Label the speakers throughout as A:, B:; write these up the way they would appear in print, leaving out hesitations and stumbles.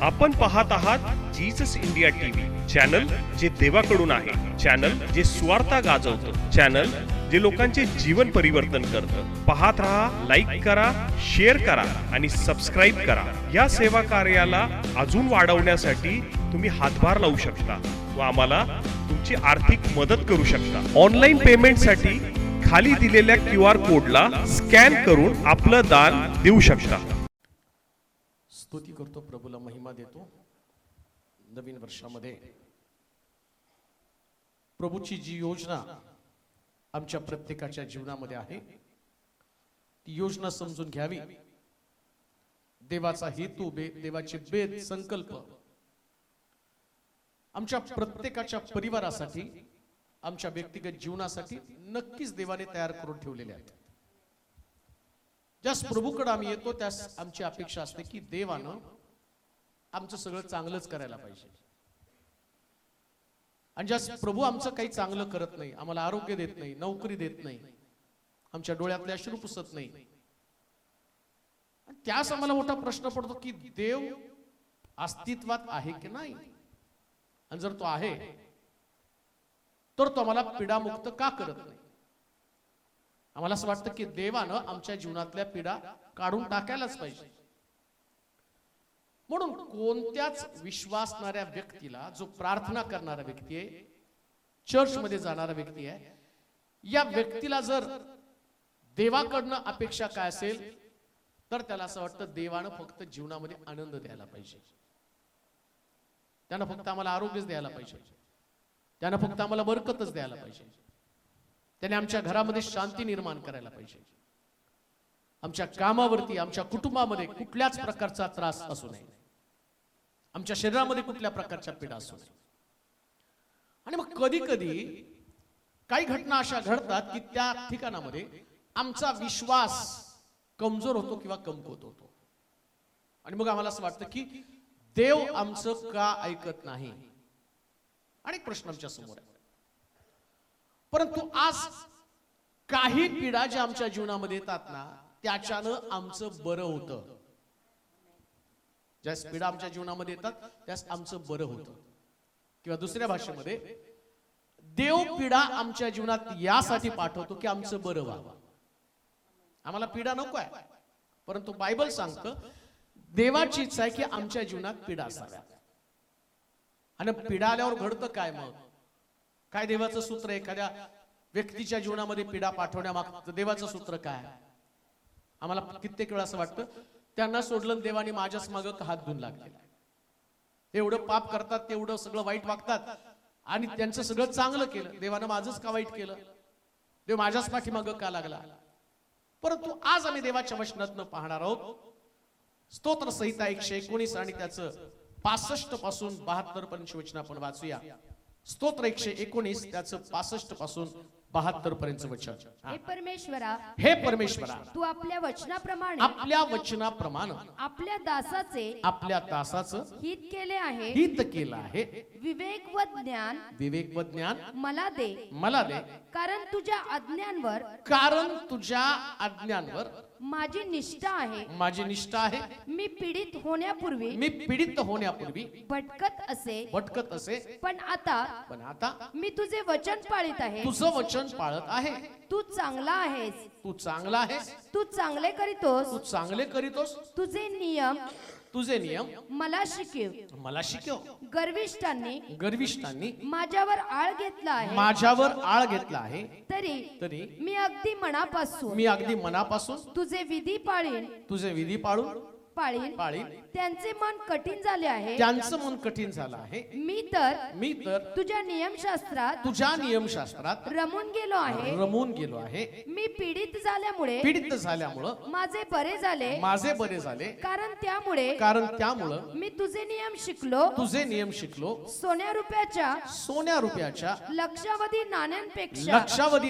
A: आपण पाहत आहात जीसस इंडिया टीव्ही, चॅनल जे देवाकडून आहे, चॅनल जे स्वार्थ गाजवतं, चॅनल जे लोकांचे जीवन परिवर्तन करतं. पाहत रहा, लाईक करा, शेअर करा आणि सबस्क्राईब करा. या सेवा कार्याला अजून वाढवण्यासाठी तुम्ही हातभार लावू शकता व आम्हाला तुमची आर्थिक मदत करू शकता. ऑनलाईन पेमेंटसाठी खाली दिलेल्या QR कोडला स्कॅन करून आपलं दान देऊ शकता.
B: स्तुती करतो, प्रभूला महिमा देतो. नवीन वर्षामध्ये प्रभूची जी योजना आमच्या प्रत्येकाच्या जीवनामध्ये आहे ती योजना समजून घ्यावी. देवाचा हेतू, देवाचे बेद संकल्प आमच्या प्रत्येकाच्या परिवारासाठी, आमच्या व्यक्तिगत जीवनासाठी नक्कीच देवाने तयार करून ठेवलेले आहेत. ज्यास प्रभूकडे आम्ही येतो त्यास आमची अपेक्षा असते की देवानं आमचं सगळं चांगलंच करायला पाहिजे. आणि ज्यास प्रभू आमचं काही चांगलं करत नाही, आम्हाला आरोग्य देत नाही, नोकरी देत नाही, आमच्या डोळ्यातले अश्रू पुसत नाही, त्यास आम्हाला मोठा प्रश्न पडतो की देव अस्तित्वात आहे की नाही. आणि जर तो आहे तर तो आम्हाला पीडामुक्त का करत नाही. आम्हाला असं वाटतं की देवानं आमच्या जीवनातल्या पीडा काढून टाकायलाच पाहिजे. म्हणून कोणत्याच विश्वासणाऱ्या व्यक्तीला, जो प्रार्थना करणारा व्यक्ती आहे, चर्चमध्ये जाणारा व्यक्ती आहे, या व्यक्तीला जर देवाकडनं अपेक्षा काय असेल तर त्याला असं वाटतं देवानं फक्त जीवनामध्ये आनंद द्यायला पाहिजे, त्यानं फक्त आम्हाला आरोग्यच द्यायला पाहिजे, त्यानं फक्त आम्हाला बरकतच द्यायला पाहिजे, त्याने आमच्या घरामध्ये शांती निर्माण करायला पाहिजे, आमच्या कामावरती, आमच्या कुटुंबामध्ये कुठल्याच प्रकारचा त्रास असू नये, आमच्या शरीरामध्ये कुठल्या प्रकारच्या पीडा असू नये. आणि मग कधी कधी काही घटना अशा घडतात की त्या ठिकाणामध्ये आमचा विश्वास कमजोर होतो किंवा कमकुवत होतो. आणि मग आम्हाला असं वाटतं की देव आमचं का ऐकत नाही. अनेक प्रश्न आमच्या समोर आहेत. परंतु आज काही पीडा ज्या आमच्या जीवनामध्ये येतात ना, त्याच्यानं आमचं बरं होतं. ज्या पीडा आमच्या जीवनामध्ये येतात त्यास आमचं बरं होतं. किंवा दुसऱ्या भाषेमध्ये, देव पीडा आमच्या जीवनात यासाठी पाठवतो की आमचं बरं व्हावं. आम्हाला पीडा नको आहे, परंतु बायबल सांगतं देवाची इच्छा आहे की आमच्या जीवनात पीडा असाव्या. आणि पीडा आल्यावर घडतं काय? मग काय देवाचं सूत्र? एखाद्या व्यक्तीच्या जीवनामध्ये पीडा पाठवण्यामागचं देवाचं सूत्र काय? आम्हाला कित्येक वेळा असं वाटतं त्यांना सोडलं देवाने माझ्याच मागं हात धुवून लागले. एवढं पाप करतात, तेवढं सगळं वाईट वागतात आणि त्यांचं सगळं चांगलं केलं, देवानं माझंच का वाईट केलं? देव माझ्याच पाठीमागं का लागला? परंतु आज आम्ही देवाच्या वचनातनं पाहणार आहोत. स्तोत्र संहिता 119 आणि त्याचं 65 पासून 72 पर्यंत वचन आपण वाचूया. स्तोत्र 119 त्याचं 65 पासून 72 पर्यंत वचन.
C: हे परमेश्वरा,
B: हे परमेश्वरा,
C: तू आपल्या वचनाप्रमाणे आपल्या दासाचं हित केले आहे. विवेक व ज्ञान मला दे, कारण तुझ्या आज्ञांवर माझी निष्ठा आहे. मी पीडित होण्यापूर्वी भटकत असे, पण आता मी तुझे वचन पाळीत आहे.
B: तुझं वचन पाळत आहे.
C: तू चांगला आहेस, तू चांगले करीतोस. तुझे नियम मला शिकव. गर्विष्ठांनी माझ्यावर आळ घेतला आहे. तरी मी अगदी मनापासून तुझे विधी पाळीन. त्यांचे मन कठीण झाले आहे. मी तर तुझ्या नियमशास्त्रात रमून गेलो आहे. मी पीडित झाल्यामुळे माझे बरे झाले. कारण त्यामुळे मी तुझे नियम शिकलो. सोन्या रुपयाच्या लक्षावधी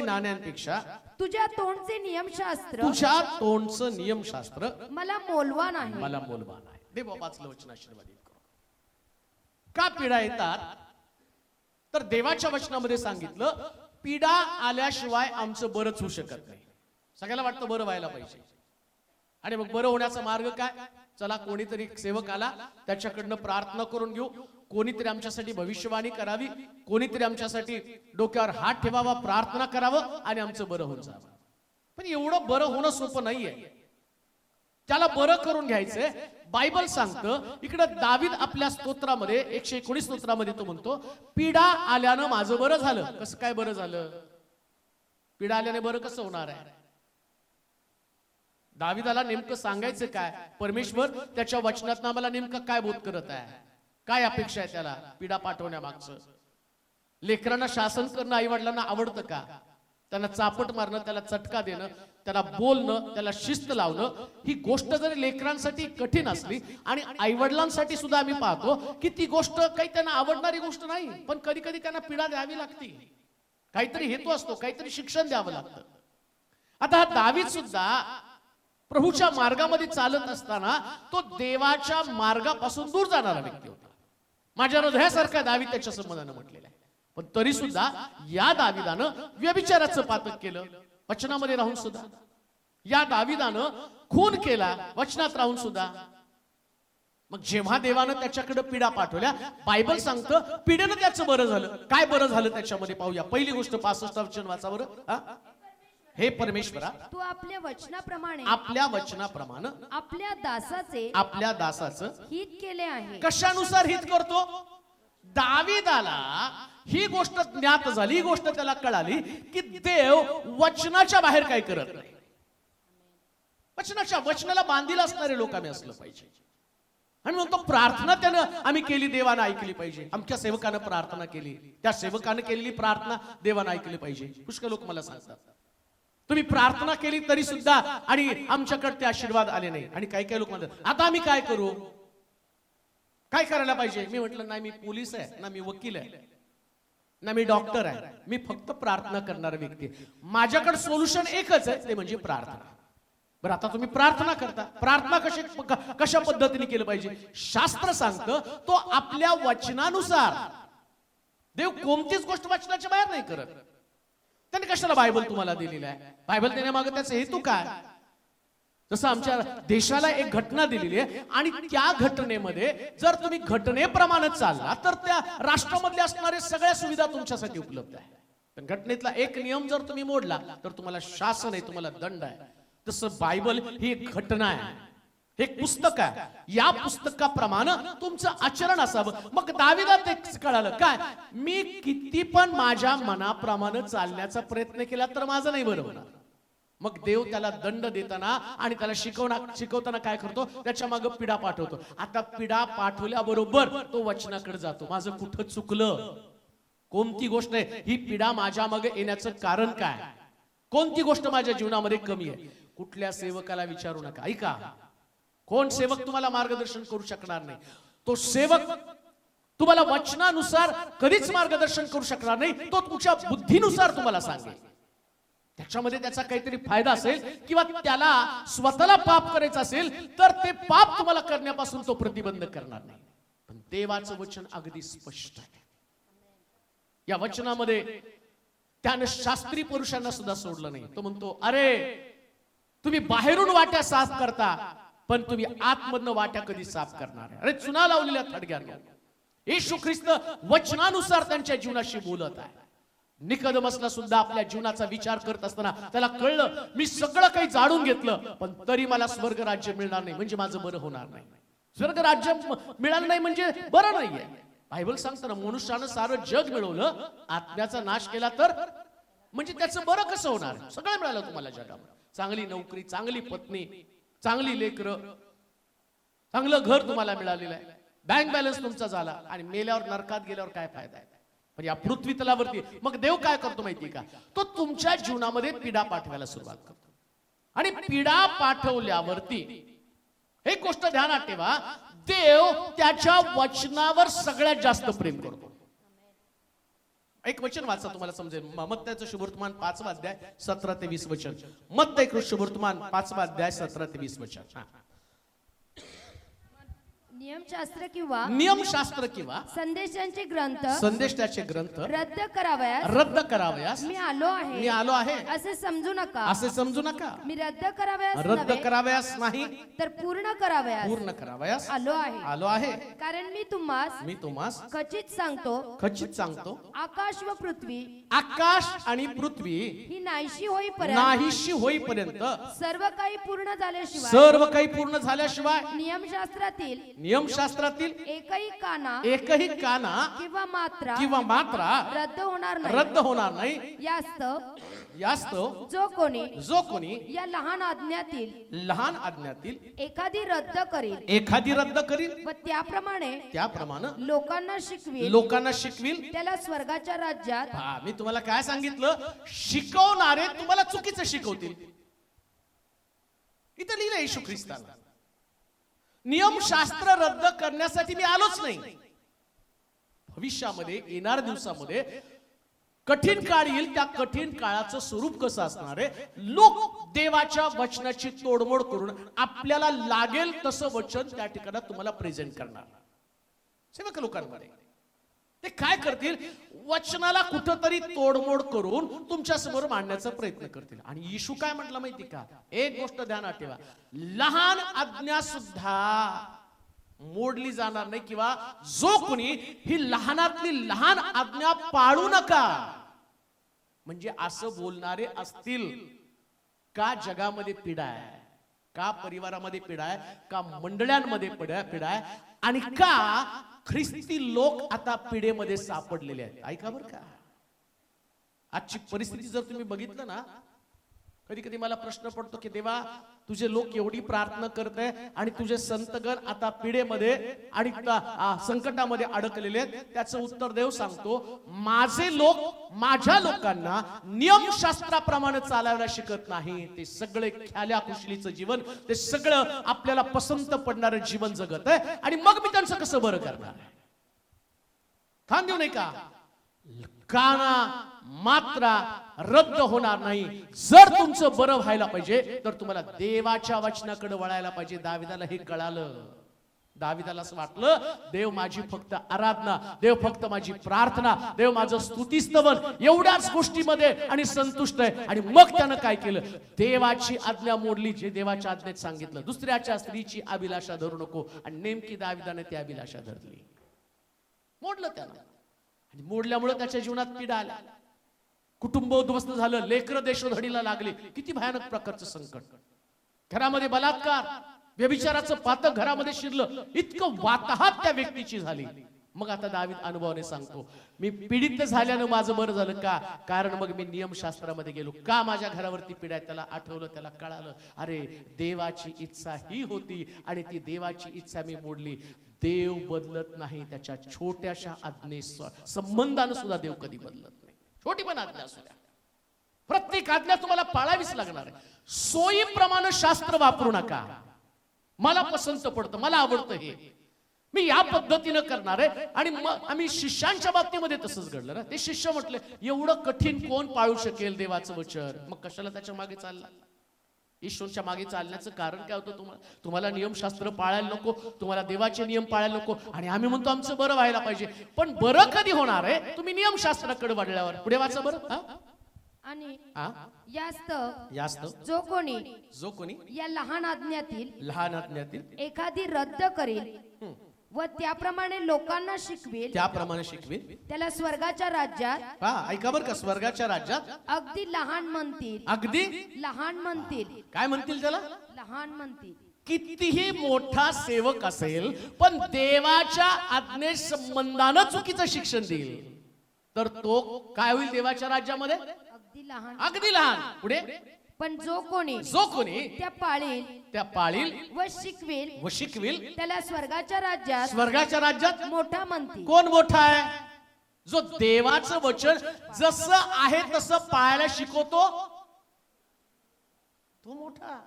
C: नाण्यांपेक्षा तुझ्या तोंडचे नियमशास्त्र मला मोलवान आहे.
B: देव वाचलं वचन आशीर्वादित करो. का पीडा येतात तर देवाच्या वचनामध्ये सांगितलं पीडा आल्याशिवाय आमचं बरंच होऊ शकत नाही. सगळ्याला वाटतं बरं व्हायला पाहिजे, आणि मग बरं होण्याचा मार्ग काय? चला कोणीतरी सेवक आला, त्याच्याकडनं प्रार्थना करून घेऊ, कोणीतरी आमच्यासाठी भविष्यवाणी करावी, कोणीतरी आमच्यासाठी डोक्यावर हात ठेवावा, प्रार्थना करावं आणि आमचं बरं होऊन जावं. पण एवढं बरं होणं सोपं नाहीये. त्याला बरं करून घ्यायचंय. बायबल सांगतं इकडं दावीद आपल्या स्तोत्रामध्ये 119 स्तोत्रामध्ये तो म्हणतो, पीडा आल्यानं माझं बरं झालं. कसं काय बरं झालं? पीडा आल्याने बरं कसं होणार आहे? दावीदाला नेमकं सांगायचं काय? परमेश्वर त्याच्या वचनात आम्हाला नेमकं काय बोध करत आहे, काय अपेक्षा आहे त्याला पीडा पाठवण्यामागचं? लेकरांना शासन करणं आई वडिलांना आवडतं का? त्यांना चापट मारणं, त्याला चटका देणं, त्याला बोलणं, त्याला शिस्त लावणं, ही गोष्ट जरी लेकरांसाठी कठीण असली आणि आई वडिलांसाठी सुद्धा आम्ही पाहतो की ती गोष्ट काही त्यांना आवडणारी गोष्ट नाही, पण कधी कधी त्यांना पीडा द्यावी लागते. काहीतरी हेतू असतो, काहीतरी शिक्षण द्यावं लागतं. आता हा दावीद सुद्धा प्रभूच्या मार्गामध्ये चालत असताना तो देवाच्या मार्गापासून दूर जाणारा व्यक्ती होता. माझ्या हृदयासारखा दावीद त्याच्या संबंधानं म्हटलेला आहे. पण तरी सुद्धा या दावीदानं व्यभिचाराचं पातक केलं, वचनामध्ये राहून सुद्धा. या दावीदानं खून केला, वचनात राहून सुद्धा. मग जेव्हा देवानं त्याच्याकडे पीडा पाठवल्या, बायबल सांगतं पीडेनं त्याचं बरं झालं. काय बरं झालं त्याच्यामध्ये पाहूया. पहिली गोष्ट 65 वचन वाचा बरं. हे परमेश्वरा,
C: तू आपल्या वचनाप्रमाणे
B: आपल्या दासाचं
C: हित केले आहे.
B: कशानुसार हित करतो? दावीदाला ही गोष्ट ज्ञात झाली, ही गोष्ट त्याला कळाली की देव वचनाच्या बाहेर काय करत नाही. वचनाला बांधील असणारे लोक आम्ही असलं पाहिजे. आणि म्हणतो प्रार्थना त्यानं आम्ही केली, देवानं ऐकली पाहिजे. आमच्या सेवकानं प्रार्थना केली, त्या सेवकानं केलेली प्रार्थना देवानं ऐकली पाहिजे. पुष्कळ लोक मला सांगतात तुम्ही प्रार्थना केली तरी सुद्धा आणि आमच्याकडे ते आशीर्वाद आले नाही. आणि काही काही लोक म्हणतात आता आम्ही काय करू, काय करायला पाहिजे? मी म्हटलं नाही, मी पोलीस आहे ना, मी वकील आहे ना, मी डॉक्टर आहे. मी फक्त प्रार्थना करणारा व्यक्ती आहे. माझ्याकडे सोल्युशन एकच आहे, ते म्हणजे प्रार्थना. बरं, आता तुम्ही प्रार्थना करता, प्रार्थना कशा पद्धतीने केलं पाहिजे? शास्त्र सांगतं तो आपल्या वचनानुसार. देव कोणतीच गोष्ट वचनाच्या बाहेर नाही करत. त्याने कशाला बायबल तुम्हाला दिलेला आहे? बायबल देण्यामागे त्याचा हेतू काय? जसं आमच्या देशाला एक घटना दिलेली आहे आणि त्या घटनेमध्ये जर तुम्ही घटनेप्रमाणे चालला तर त्या राष्ट्रामधल्या असणारे सगळ्या सुविधा तुमच्यासाठी उपलब्ध आहे. पण घटनेतला एक नियम जर तुम्ही मोडला तर तुम्हाला शासन आहे, तुम्हाला दंड आहे. तसं बायबल ही एक घटना आहे, एक पुस्तक आहे. या पुस्तकाप्रमाणे तुमचं आचरण असावं. मग दावीदाला ते कळालं काय? मी किती पण माझ्या मनाप्रमाणे चालण्याचा प्रयत्न केला तर माझं नाही बरं होणार. मग देव त्याला दंड देताना आणि त्याला शिकवताना काय करतो? त्याच्या मागे पिढा पाठवतो. आता पिढा पाठवल्याबरोबर तो वचनाकडे जातो. माझं कुठं चुकलं, कोणती गोष्ट आहे ही पिढा माझ्या मागे येण्याचं कारण काय, कोणती गोष्ट माझ्या जीवनामध्ये कमी आहे? कुठल्या सेवकाला विचारू नका. ऐका, कोण सेवक तुम्हाला मार्गदर्शन करू शकणार नाही. तो सेवक तुम्हाला वचनानुसार कधीच मार्गदर्शन करू शकणार नाही. तो तुमच्या बुद्धीनुसार तुम्हाला सांगेल. त्याच्यामध्ये त्याचा काहीतरी फायदा असेल किंवा त्याला स्वतःला पाप करायचं असेल तर ते पाप तुम्हाला करण्यापासून तो प्रतिबंध करणार नाही. पण देवाचं वचन अगदी स्पष्ट आहे. या वचनामध्ये त्यानं शास्त्री पुरुषांना सुद्धा सोडलं नाही. तो म्हणतो अरे तुम्ही बाहेरून वाट्या साफ करता पण तुम्ही आतमधनं वाट्या कधी साफ करणार? अरे चुना लावलेल्या थडग्यांना येशू ख्रिस्त वचनानुसार त्यांच्या जीवनाशी बोलत आहे. निकोदेमसला सुद्धा आपल्या जीवनाचा विचार करत असताना त्याला कळलं मी सगळं काही जाणून घेतलं पण तरी मला स्वर्ग राज्य मिळणार नाही म्हणजे माझं बरं होणार नाही. स्वर्ग राज्य मिळालं नाही म्हणजे बरं नाहीये. बायबल सांगतं ना, मनुष्यानं सारं जग मिळवलं, आत्म्याचा नाश केला तर म्हणजे त्याचं बरं कसं होणार? सगळं मिळालं तुम्हाला जगामध्ये, चांगली नोकरी, चांगली पत्नी, चांगली लेकरं, चांगलं घर तुम्हाला मिळालेलं आहे, बँक बॅलन्स तुमचा झाला आणि मेल्यावर नरकात गेल्यावर काय फायदा आहे? पण या पृथ्वी तलावरती मग देव काय करतो माहितीये का? तो तुमच्या जीवनामध्ये पीडा पाठवायला सुरुवात करतो. आणि पीडा पाठवल्यावरती एक गोष्ट ध्यानात ठेवा, देव त्याच्या वचनावर सगळ्यात जास्त प्रेम करतो. एक वचन वाचा तुम्हाला समजेल. मत्तैचं शुभवर्तमान 5वा अध्याय 17 ते 20 वचन. मत्तै शुभवर्तमान 5वा अध्याय 17 ते 20 वचन. नियमशास्त्र किंवा
C: संदेशांचे ग्रंथ
B: संदेशाचे ग्रंथ
C: रद्द करावयास
B: मी
C: मी
B: आलो आहे
C: असे समजू नका.
B: असे समजू नका.
C: मी रद्द करावयास
B: रद्द
C: नव्हे,
B: करावयास नाही
C: तर पूर्ण करावयास
B: आलो आहे.
C: कारण मी तुम्हास खचित सांगतो आकाश व पृथ्वी
B: आकाश आणि पृथ्वी
C: ही
B: नाहीशी होईपर्यंत
C: सर्व काही पूर्ण झाल्याशिवाय
B: नियमशास्त्रातील एकही काना
C: किंवा मात्रा रद्द होणार नाही.
B: यास्तव
C: जो कोणी या लहान आज्ञातील एखादी रद्द करील व त्याप्रमाणे लोकांना शिकविल त्याला स्वर्गाच्या राज्यात
B: मी तुम्हाला काय सांगितलं, शिकवणारे तुम्हाला चुकीचं शिकवतील. इथं लिहिलंय येशू ख्रिस्ताला, नियमशास्त्र रद्द करण्यासाठी मी आलोच नाही. भविष्यामध्ये येणाऱ्या दिवसामध्ये कठीण काळ येईल. त्या कठीण काळाचं स्वरूप कसं असणार आहे, लोक देवाच्या वचनाची तोडमोड करून आपल्याला लागेल तसं वचन त्या ठिकाणी तुम्हाला प्रेझेंट करणार. सेवक लोकांमध्ये ते काय करतील, वचनाला कुठंतरी तोडमोड करून तुमच्या समोर मांडण्याचा प्रयत्न करतील. आणि येशू काय म्हटलं माहिती का, एक गोष्ट ध्यानात ठेवा, लहान आज्ञा सुद्धा मोडली जाणार नाही, किंवा जो कोणी ही लहानातली लहान आज्ञा पाळू नका म्हणजे असं बोलणारे असतील, का जगामध्ये पीडा आहे, का परिवारामध्ये पीडा आहे, का मंडळांमध्ये पीडा आहे, आणि का ख्रिस्ती लोक आता पिढेमध्ये सापडलेले आहेत. ऐका बरं का, आजची परिस्थिती जर तुम्ही बघितलं ना, कधी कधी मला प्रश्न पडतो की देवा, तुझे लोक एवढी प्रार्थना करत आहे आणि तुझे संतगण आता पिढेमध्ये आणि संकटामध्ये अडकलेले आहेत. त्याचं उत्तर देव सांगतो, माझे लोक माझ्या लोकांना नियमशास्त्राप्रमाणे चालायला शिकत नाही. ते सगळे ख्याल्या खुशलीचं जीवन, ते सगळं आपल्याला पसंत पडणारं जीवन जगत आहे, आणि मग मी त्यांचं कसं बरं करणार. थांब देऊ नाही का, काना मात्रा रद्द होणार नाही. जर तुमचं बरं व्हायला पाहिजे तर तुम्हाला देवाच्या वचनाकडे वळायला पाहिजे. दाविदाला हे कळालं. दाविदाला असं वाटलं, देव माझी फक्त आराधना, देव फक्त माझी प्रार्थना, देव माझं स्तुतिस्तवन एवढ्याच गोष्टीमध्ये आणि संतुष्ट आहे. आणि मग त्यानं काय केलं, देवाची आज्ञा मोडली, जे देवाच्या आज्ञेत सांगितलं. दुसऱ्याच्या स्त्रीची अभिलाषा धरू नको, आणि नेमकी दाविदाने ती अभिलाषा धरली, मोडलं त्यानं. आणि मोडल्यामुळे त्याच्या जीवनात पीडा आल्या, कुटुंब उद्ध्वस्त झालं, लेकरं देशोधडीला लागली. किती भयानक प्रकारचं संकट. घरामध्ये बलात्कार, व्यभिचाराचं पातक घरामध्ये शिरलं, इतकं वाताहत त्या व्यक्तीची झाली. मग आता दावीद अनुभवाने सांगतो, मी पीडित झाल्यानं माझं बरं झालं का, कारण मग मी नियमशास्त्रामध्ये गेलो. का माझ्या घरावरती पीडा आहे, त्याला आठवलं, त्याला कळालं, अरे देवाची इच्छा ही होती आणि ती देवाची इच्छा मी मोडली. देव बदलत नाही, त्याच्या छोट्याशा आज्ञे संबंधानं सुद्धा देव कधी बदलत नाही. छोटी पण आज्ञा असू द्या, प्रत्येक आज्ञा तुम्हाला पाळावीच लागणार आहे. सोयीप्रमाणे शास्त्र वापरू नका. मला पसंत पडतं, मला आवडतं, हे मी या पद्धतीनं करणार आहे. आणि मग आम्ही शिष्यांच्या बाबतीमध्ये तसंच घडलं ना. ते शिष्य म्हटले, एवढं कठीण कोण पाळू शकेल देवाचं वचन, मग कशाला त्याच्या मागे चालला. ईश्वरच्या मागे चालण्याचं कारण काय होतं, तुम्हाला नियमशास्त्र पाळायला नको, तुम्हाला देवाचे नियम पाळायला नको, आणि आम्ही म्हणतो आमचं बरं व्हायला पाहिजे. पण बरं कधी होणार आहे, तुम्ही नियमशास्त्राकडे वळल्यावर. पुढे वाचा बरं.
C: आणि यास्तव जो कोणी या लहान आज्ञातील एखादी रद्द करेल व त्याप्रमाणे लोकांना शिकवेल त्याला स्वर्गाच्या राज्यात,
B: ऐका बरं का, स्वर्गाच्या राज्यात
C: अगदी लहान म्हणतील.
B: काय म्हणतील त्याला?
C: लहान म्हणतील.
B: कितीही मोठा सेवक असेल पण देवाच्या आज्ञे संबंधानं चुकीचं शिक्षण देईल तर तो काय होईल देवाच्या राज्यामध्ये? अगदी लहान. पुढे,
C: पण जो कोणी त्या पाळील व शिकवेल त्याला स्वर्गाच्या राज्यात मोठा म्हणतील.
B: कोण मोठा आहे? जो देवाचं वचन जसं आहे तसं पाळायला शिकवतो तो मोठा.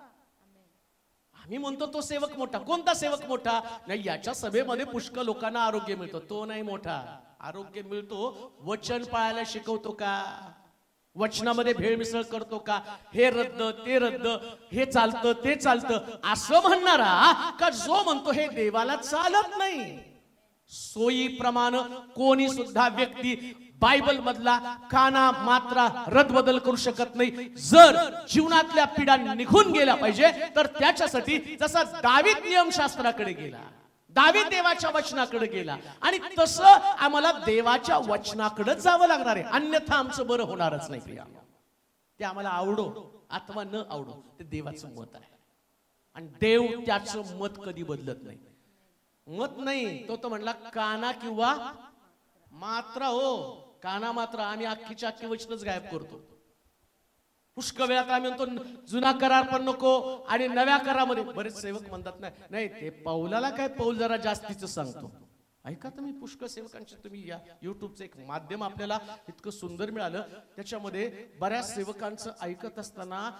B: आम्ही म्हणतो तो सेवक मोठा. कोणता सेवक मोठा? नाही, याच्या सभेमध्ये पुष्कळ लोकांना आरोग्य मिळतो, तो नाही मोठा. आरोग्य मिळतो वचन पाळायला शिकवतो का? वचनामध्ये भेळमिसळ करतो का? हे रद्द ते रद्द, हे चालतं ते चालतं असं म्हणणारा का जो म्हणतो हे देवाला चालत नाही? सोयीप्रमाणे कोणी सुद्धा व्यक्ती बायबल मधला काना मात्रा रद्दबदल करू शकत नाही. जर जीवनातल्या पिढा निघून गेल्या पाहिजे तर त्याच्यासाठी जसा दावीद नियमशास्त्राकडे गेला, दावीद देवाच्या वचनाकडे गेला, आणि तसं आम्हाला देवाच्या वचनाकडे जावं लागणार आहे. अन्यथा आमचं बरं होणारच नाही प्रिया. ते आम्हाला आवडो अथवा न आवडो ते देवाचं मत आहे, आणि देव त्याचं मत कधी बदलत नाही. मत नाही तो म्हणला काना किंवा मात्रा. हो, काना मात्रा आम्ही अख्खीच्या अख्खी वचनच गायब करतो. पुष्कळ वेळात आम्ही म्हणतो जुना करार पण नको आणि नव्या करारामध्ये बरेच सेवक म्हणतात नाही ते पौलाला काय, पौल जरा जास्तीच सांगतो. ऐका तुम्ही, पुष्कळ सेवकांचे तुम्ही या युट्यूबचं एक माध्यम आपल्याला इतकं सुंदर मिळालं, त्याच्यामध्ये बऱ्याच सेवकांचं ऐकत असताना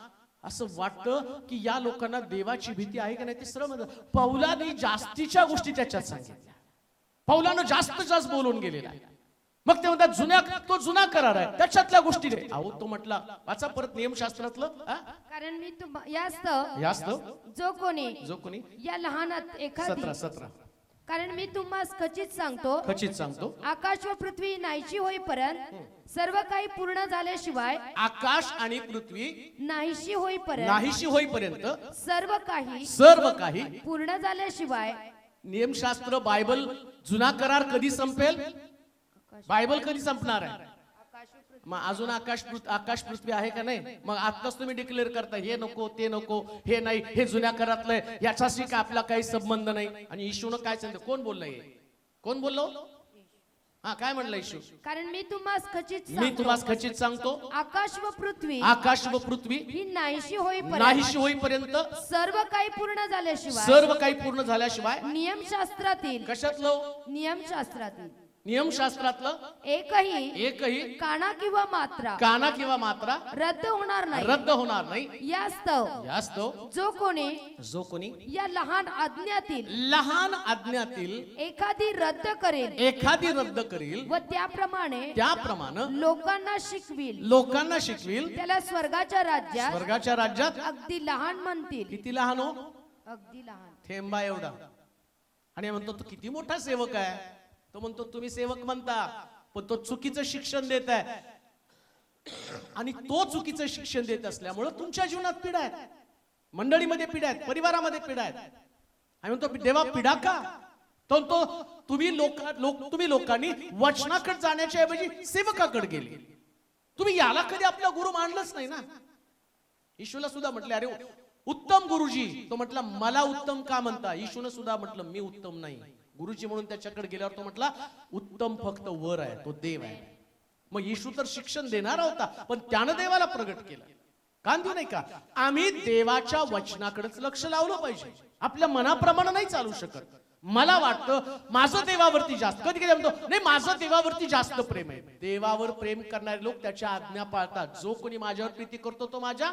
B: असं वाटतं की या लोकांना देवाची भीती आहे का नाही. ते सरळ म्हणतात पौलाने जास्तीच्या गोष्टी त्याच्यात सांगितल्या, पौलानं जास्त बोलून गेलेला आहे. मग ते म्हणतात तो जुना करार आहे त्याच्यातल्या गोष्टी रे. अहो तो म्हटला वाचा परत नियमशास्त्रातलं.
C: कारण मी यास्तव जो कोणी या लहानात एखादी
B: 17
C: कारण मी तुम्हास खचित सांगतो आकाश व पृथ्वी नाहीशी होईपर्यंत सर्व काही पूर्ण झाल्याशिवाय,
B: आकाश आणि पृथ्वी
C: नाहीशी
B: होईपर्यंत
C: सर्व काही पूर्ण झाल्याशिवाय.
B: नियमशास्त्र बायबल जुना करार कधी संपेल? बायबल कधी संपणार आहे? मग अजून आकाश पृथ्वी आहे का नाही? मग आताच तुम्ही डिक्लेअर करता हे नको ते नको, हे नाही, हे जुन्या करारातलंय, याच्याशी का आपला काही संबंध नाही. आणि येशूनं काय सांगितलं? कोण बोललंय? कोण बोललो? हा, काय म्हणलं येशू?
C: कारण मी तुम्हास खचित सांगतो आकाश व पृथ्वी ही नाहीशी होईपर्यंत सर्व काही पूर्ण झाल्याशिवाय नियमशास्त्रातील
B: नियमशास्त्रातलं एकही
C: काना किंवा मात्रा रद्द होणार नाही. यास्तव जो कोणी या लहान आज्ञातील एखादी रद्द करेल व त्याप्रमाणे लोकांना शिकविल त्याला स्वर्गाच्या राज्यात अगदी लहान म्हणतील.
B: किती लहान हो?
C: अगदी लहान,
B: थेंबा एवढा. आणि म्हणतो तो किती मोठा सेवक आहे. तो म्हणतो तुम्ही सेवक म्हणता पण तो चुकीचं शिक्षण देत आहे, आणि तो चुकीचं शिक्षण देत असल्यामुळे तुमच्या जीवनात पीडा आहेत, मंडळीमध्ये पीडा आहेत, परिवारामध्ये पीडा आहेत. आणि म्हणतो देवा पीडा का? तो तुम्ही लोकांनी वचनाकडे जाण्याच्या ऐवजी सेवकाकडे गेले. तुम्ही याला कधी आपला गुरु मानलंच नाही ना. येशूला सुद्धा म्हटले अरे उत्तम गुरुजी. तो म्हटला मला उत्तम का म्हणता? येशूने सुद्धा म्हटलं मी उत्तम नाही. गुरुजी म्हणून त्याच्याकडे गेल्यावर तो म्हटला उत्तम फक्त वर आहे, तो देव आहे. मग येशू तर शिक्षण देणारा होता, पण त्यानं देवाला प्रगट केलं. कांदू नाही का? आम्ही देवाच्या वचनाकडेच लक्ष लावलं पाहिजे, आपल्या मनाप्रमाणे नाही चालू शकत. मला वाटतं माझं देवावरती जास्त, कधी कधी म्हणतो नाही माझं देवावरती जास्त प्रेम आहे. देवावर प्रेम करणारे लोक त्याच्या आज्ञा पाळतात. जो कोणी माझ्यावर प्रीती करतो तो माझ्या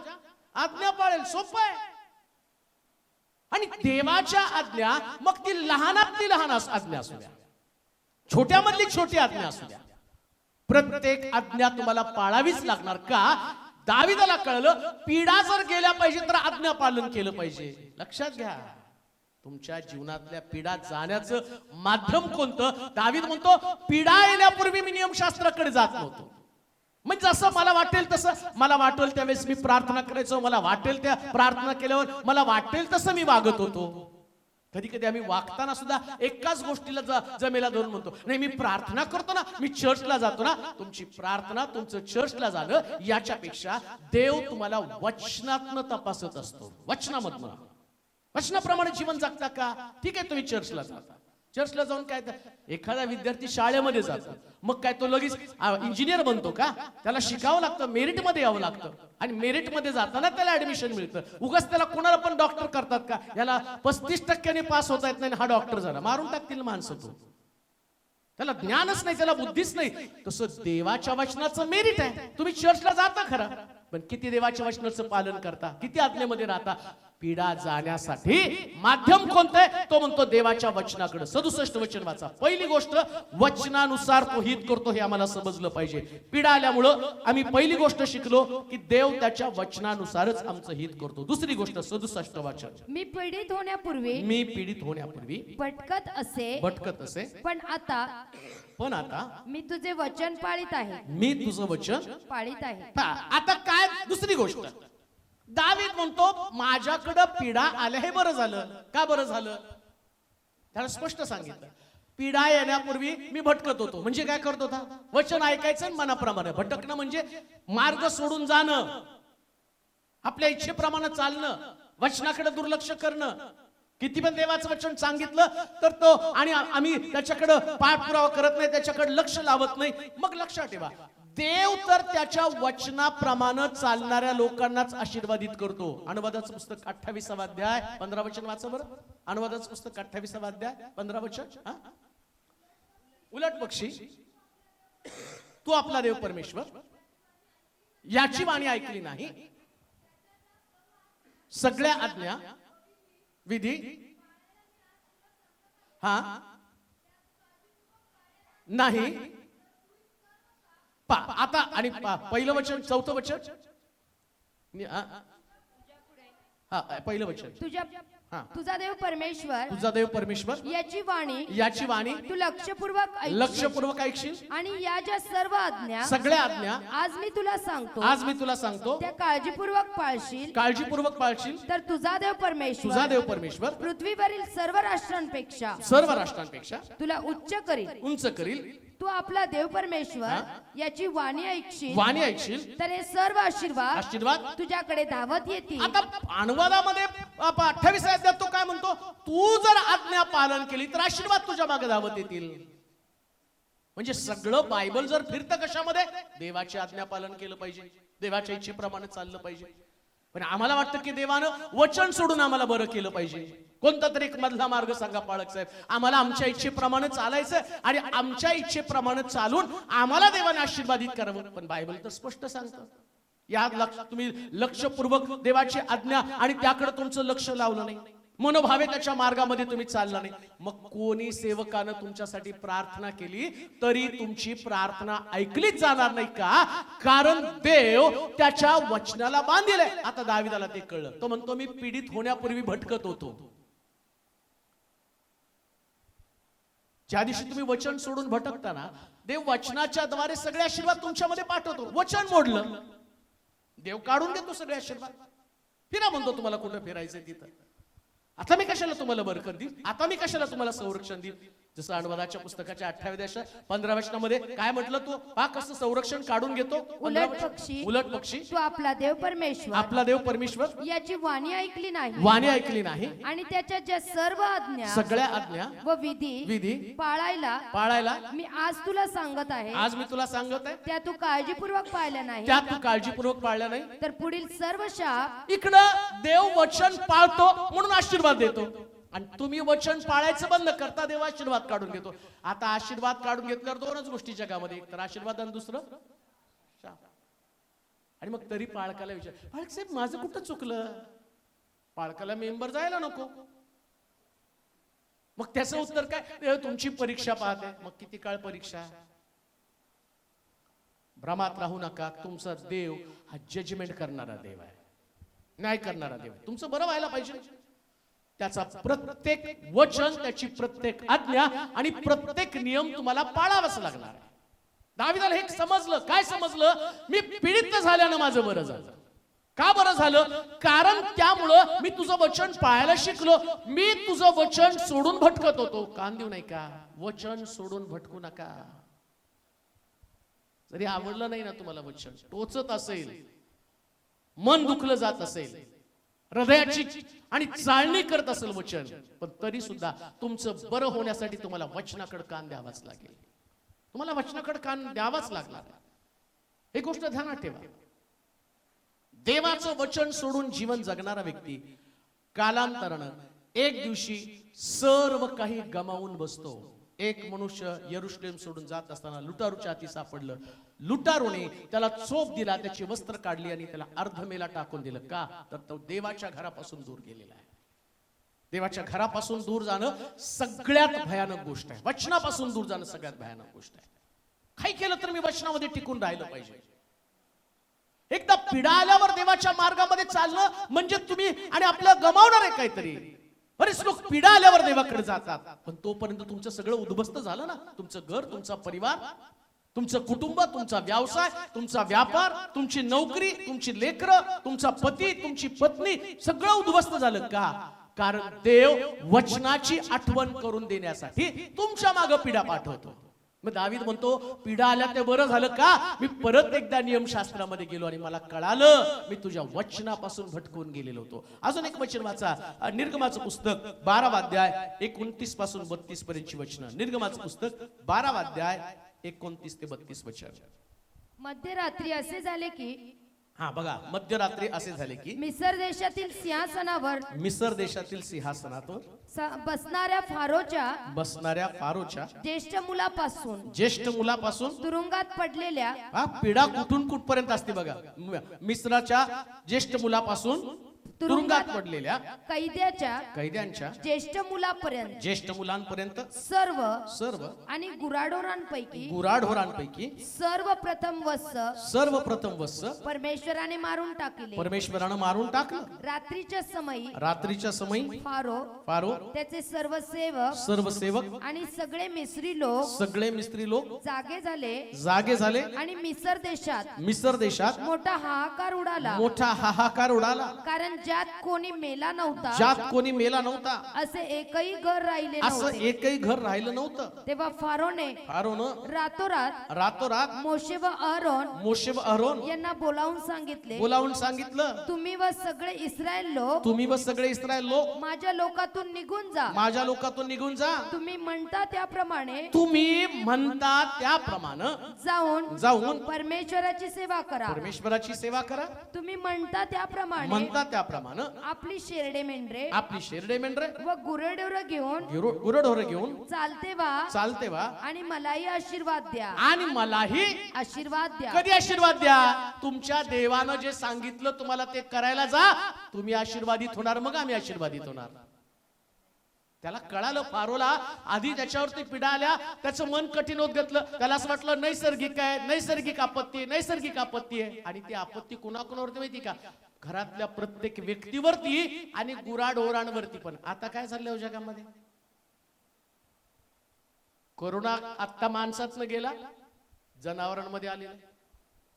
B: आज्ञा पाळेल. सोपं आहे. आणि देवाच्या आज्ञा मग ती लहानातली लहान आज्ञा असू द्या, छोट्यामधली छोटी आज्ञा असू द्या, प्रत्येक आज्ञा तुम्हाला पाळावीच लागणार. का? दाविदाला कळलं पीडा जर गेल्या पाहिजे तर आज्ञा पालन केलं पाहिजे. लक्षात घ्या, तुमच्या जीवनातल्या पीडा जाण्याचं माध्यम कोणतं? दावीद म्हणतो पीडा येण्यापूर्वी मी नियमशास्त्राकडे जात नव्हतो. म्हणजे जसं मला वाटेल तसं, मला वाटेल त्यावेळेस मी प्रार्थना करायचो, मला वाटेल त्या प्रार्थना केल्यावर मला वाटेल तसं मी वागत होतो. कधी कधी आम्ही वागताना सुद्धा एकाच गोष्टीला जमेला धरून म्हणतो नाही मी प्रार्थना करतो ना, मी चर्चला जातो ना. तुमची प्रार्थना, तुमचं चर्चला जाणं याच्यापेक्षा देव तुम्हाला वचनातनं तपासत असतो. वचनाप्रमाणे जीवन जगता का? ठीक आहे तुम्ही चर्चला जाता, चर्चला जाऊन काय एखादा विद्यार्थी शाळेमध्ये जातो, मग काय तो लगेच इंजिनियर बनतो का? त्याला शिकावं लागतं, मेरिट मध्ये यावं लागतं, आणि मेरिट मध्ये जाताना त्याला ऍडमिशन मिळतं. उगाच त्याला कोणाला पण डॉक्टर करतात का? याला 35% पास होता येत नाही हा डॉक्टर झाला, मारून टाकतील माणसं. तो त्याला ज्ञानच नाही, त्याला बुद्धीच नाही. तसं देवाच्या वचनाचं मेरिट आहे. तुम्ही चर्चला जाता खरा, पण किती देवाच्या वचनाचं पालन करता, किती आज्ञेमध्ये राहता? पीडा जाण्यासाठी माध्यम कोणतं आहे? तो म्हणतो देवाच्या वचनाकडे. 67 वचन वाचा. पहिली गोष्ट, वचनानुसार तो हित करतो हे आम्हाला समजलं पाहिजे. पीडा आल्यामुळं आम्ही पहिली गोष्ट शिकलो की देव त्याच्या वचनानुसारच आमचं हित करतो. दुसरी गोष्ट 67 वचन,
C: मी पीडित होण्यापूर्वी भटकत असे पण आता मी तुझे वचन पाळीत आहे.
B: मी तुझं वचन
C: पाळीत आहे.
B: आता काय? दुसरी गोष्ट, दावीद म्हणतो माझ्याकडे पीडा आल्या हे बरं झालं. का बरं झालं? त्याला स्पष्ट सांगितलं, पीडा येण्यापूर्वी मी भटकत होतो. म्हणजे काय करत होता? वचन ऐकायचं आणि मनाप्रमाणे भटकणं म्हणजे मार्ग सोडून जाणं, आपल्या इच्छेप्रमाणे चालणं, वचनाकडे दुर्लक्ष करणं. किती पण देवाचं वचन सांगितलं तर तो आणि आम्ही त्याच्याकडे पाठपुरावा करत नाही, त्याच्याकडे लक्ष लावत नाही. मग लक्षात ठेवा, देव तर त्याच्या वचनाप्रमाणे चालणाऱ्या लोकांनाच आशीर्वादित करतो. अनुवादाचं पुस्तक 28 अध्याय 15 वचन वाचा बरं. अनुवादाचं पुस्तक 28 अध्याय 15 वचन. उलट पक्षी तू आपला देव परमेश्वर याची वाणी ऐकली नाही, सगळ्या आज्ञा विधी नाही. आता आणि पहिलं वचन, चौथं वचन, पहिलं वचन,
C: तुझा देव परमेश्वर याची
B: वाणी
C: तू लक्षपूर्वक
B: ऐकशील
C: आणि या ज्या सर्व आज्ञा,
B: सगळ्या आज्ञा
C: आज मी तुला सांगतो त्या काळजीपूर्वक पाळशील तर तुझा देव परमेश्वर पृथ्वीवरील सर्व राष्ट्रांपेक्षा तुला उंच करील. तू आपला देव परमेश्वर याची वाणी ऐकशील तर हे सर्व आशीर्वाद तुझ्याकडे धावत येतील.
B: आता अनुवादामध्ये 28 अध्यायात तो काय म्हणतो? तू जर आज्ञा पालन केली तर आशीर्वाद तुझ्या मागे धावत येतील. म्हणजे सगळं बायबल जर फिरतं कशामध्ये? देवाची आज्ञा पालन केलं पाहिजे, देवाच्या इच्छेप्रमाणे चाललं पाहिजे. पण आम्हाला वाटतं की देवानं वचन सोडून आम्हाला बरं केलं पाहिजे. कोणता तरी एक मधला मार्ग सांगा पाळक साहेब. आम्हाला आमच्या इच्छेप्रमाणे चालायचं आणि आमच्या इच्छेप्रमाणे चालून आम्हाला देवाने आशीर्वादित करावं. पण बायबल तर स्पष्ट सांगतं, यात तुम्ही लक्षपूर्वक देवाची आज्ञा आणि त्याकडे तुमचं लक्ष लावलं नाही, मनोभावे त्याच्या मार्गामध्ये तुम्ही चालला नाही. मग कोणी सेवकानं तुमच्यासाठी प्रार्थना केली तरी तुमची प्रार्थना ऐकलीच जाणार नाही. का? कारण देव त्याच्या वचनाला बांधिलंय. आता दाविदाला ते कळलं. तो म्हणतो मी पीडित होण्यापूर्वी भटकत होतो. ज्या दिवशी तुम्ही वचन सोडून भटकताना देव वचनाच्या द्वारे सगळे आशीर्वाद तुमच्यामध्ये पाठवतो. वचन मोडलं, देव काढून देतो सगळे आशीर्वाद. फिरा म्हणतो तुम्हाला कुठं फिरायचं तिथं. आता मी कशाला तुम्हाला बरकत देईल, आता मी कशाला तुम्हाला संरक्षण देईल. जसं अनुवादाच्या पुस्तकाच्या 28 15 वचनामध्ये काय म्हटलं? तू कसं संरक्षण काढून घेतो.
C: उलट पक्षी तू आपला देव परमेश्वर याची वाणी ऐकली नाही आणि त्याच्या ज्या सर्व आज्ञा,
B: सगळ्या आज्ञा
C: व विधी पाळायला मी आज तुला सांगत आहे त्या तू काळजीपूर्वक पाळल्या नाही तर पुढील सर्व शाप.
B: इकडं देव वचन पाळतो म्हणून आशीर्वाद देतो आणि तुम्ही वचन पाळायचं बंद करता, देव आशीर्वाद काढून घेतो. आता आशीर्वाद काढून घेतल्यावर दोनच गोष्टी जगामध्ये, एक तर आशीर्वाद आणि दुसरं शाप. आणि मग तरी पाळकाला विचार, पाळक साहेब माझं कुठं चुकलं? पाळकाला मेंबर जायला नको. मग त्याचं उत्तर काय? तुमची परीक्षा पाहते. मग किती काळ परीक्षा? भ्रमात राहू नका. तुमचा देव हा जजमेंट करणारा देव आहे, न्याय करणारा देव. तुमचं बरं व्हायला पाहिजे. त्याचा प्रत्येक वचन, त्याची प्रत्येक आज्ञा आणि प्रत्येक नियम तुम्हाला पाळावाच लागणार आहे. दाविदाला हे समजलं. काय समजलं? मी पीडित झाल्यानं माझं बरं झालं. का बरं झालं? कारण त्यामुळं मी तुझं वचन पाळायला शिकलो. मी तुझं वचन सोडून भटकत होतो. कान देऊ नाही का? वचन सोडून भटकू नका. जरी आवडलं नाही ना तुम्हाला वचन, टोचत असेल, मन दुखलं जात असेल, हृदयाची आणि चालणी करत असेल वचन, पण तरी सुद्धा तुमचं बरं होण्यासाठी तुम्हाला वचनाकडे कान द्यावाच लागेल. तुम्हाला वचनाकडे कान द्यावाच लागणार. एक गोष्ट ध्यानात ठेवा, देवाचं वचन सोडून जीवन जगणारा व्यक्ती कालांतरानं एक दिवशी सर्व काही गमावून बसतो. एक मनुष्य यरुशलेम सोडून जात असताना लुटारूच्या हाती सापडलं. लुटारूने त्याला चोप दिला, त्याची वस्त्र काढली आणि त्याला अर्धमेला टाकून दिलं. का तर तो देवाच्या घरापासून दूर गेलेला आहे. देवाच्या घरापासून दूर जाणं सगळ्यात भयानक गोष्ट आहे. वचनापासून दूर जाणं सगळ्यात भयानक गोष्ट आहे. काही केलं तर मी वचनामध्ये टिकून राहिलं पाहिजे. एकदा पिढा आल्यावर देवाच्या मार्गामध्ये चालणं म्हणजे तुम्ही आणि आपलं गमावणार आहे काहीतरी. बरेच लोक पिढा आल्यावर देवाकडे जातात, पण तोपर्यंत तुमचं सगळं उद्ध्वस्त झालं ना. तुमचं घर, तुमचा परिवार, तुमचं कुटुंब, तुमचा व्यवसाय, तुमचा व्यापार, तुमची नोकरी, तुमची लेकरं, तुमचा पती, तुमची पत्नी, सगळं उद्ध्वस्त झालं. का? कारण देव वचनाची आठवण करून देण्यासाठी तुमच्या मागे पिढा पाठवतो. मग दावीद म्हणतो, पिढा आल्या ते बरं झालं. का? मी परत एकदा नियमशास्त्रामध्ये गेलो आणि मला कळालं मी तुझ्या वचनापासून भटकून गेलेलो होतो. अजून एक वचन वाचा, निर्गमाचं पुस्तक 12 अध्याय 29 पासून 32 पर्यंतची वचनं. निर्गमाचं पुस्तक 12 अध्याय 29 ते 32 वचन.
C: मध्यरात्री असे झाले की,
B: हा बघा, मध्यरात्री असे झाले की
C: मिसर देशातील सिंहासनावर,
B: मिसर देशातील सिंहासनावर
C: बसणाऱ्या फारोच्या ज्येष्ठ मुलापासून तुरुंगात पडलेल्या,
B: हा पिढा कुठून कुठपर्यंत असते बघा. मिस्राच्या ज्येष्ठ मुलापासून तुरुंगात पडलेल्या कैद्यांच्या ज्येष्ठ मुलांपर्यंत सर्व आणि गुराढोरांपैकी सर्वप्रथम वत्स परमेश्वराने मारून टाकलं. रात्रीच्या समयी फारो त्याचे सर्व सेवक आणि सगळे मिस्री लोक जागे झाले आणि मिसर देशात मोठा हाहाकार उडाला. कारण ज्यात कोणी मेला नव्हता असे एकही घर राहिलं नव्हतं. तेव्हा फारोने रातोरात मोशे व अहरोन यांना बोलावून सांगितलं, तुम्ही व सगळे इस्रायल लोक माझ्या लोकातून निघून जा. तुम्ही म्हणता त्याप्रमाणे जाऊन परमेश्वराची सेवा करा. तुम्ही म्हणता त्याप्रमाणे आपली शेरडे मेंढरे व गुरेढोरं घेऊन चालते वा आणि मलाही आशीर्वाद द्या. कधी आशीर्वाद द्या? तुमच्या देवानं जे सांगितलं तुम्हाला ते करायला जा. तुम्ही आशीर्वादित होणार, मग आम्ही आशीर्वादित होणार. त्याला कळालं, फारोला आधी त्याच्यावरती पिढा आल्या, त्याचं मन कठीण होत घेतलं. त्याला असं वाटलं नैसर्गिक आपत्ती आहे. आणि ती आपत्ती कुणाकुणावरती माहिती का? घरातल्या प्रत्येक व्यक्तीवरती आणि गुराढोरांवरती पण. आता काय चाललंय जगामध्ये? कोरोना आता माणसातनं गेला, जनावरांमध्ये आलेला,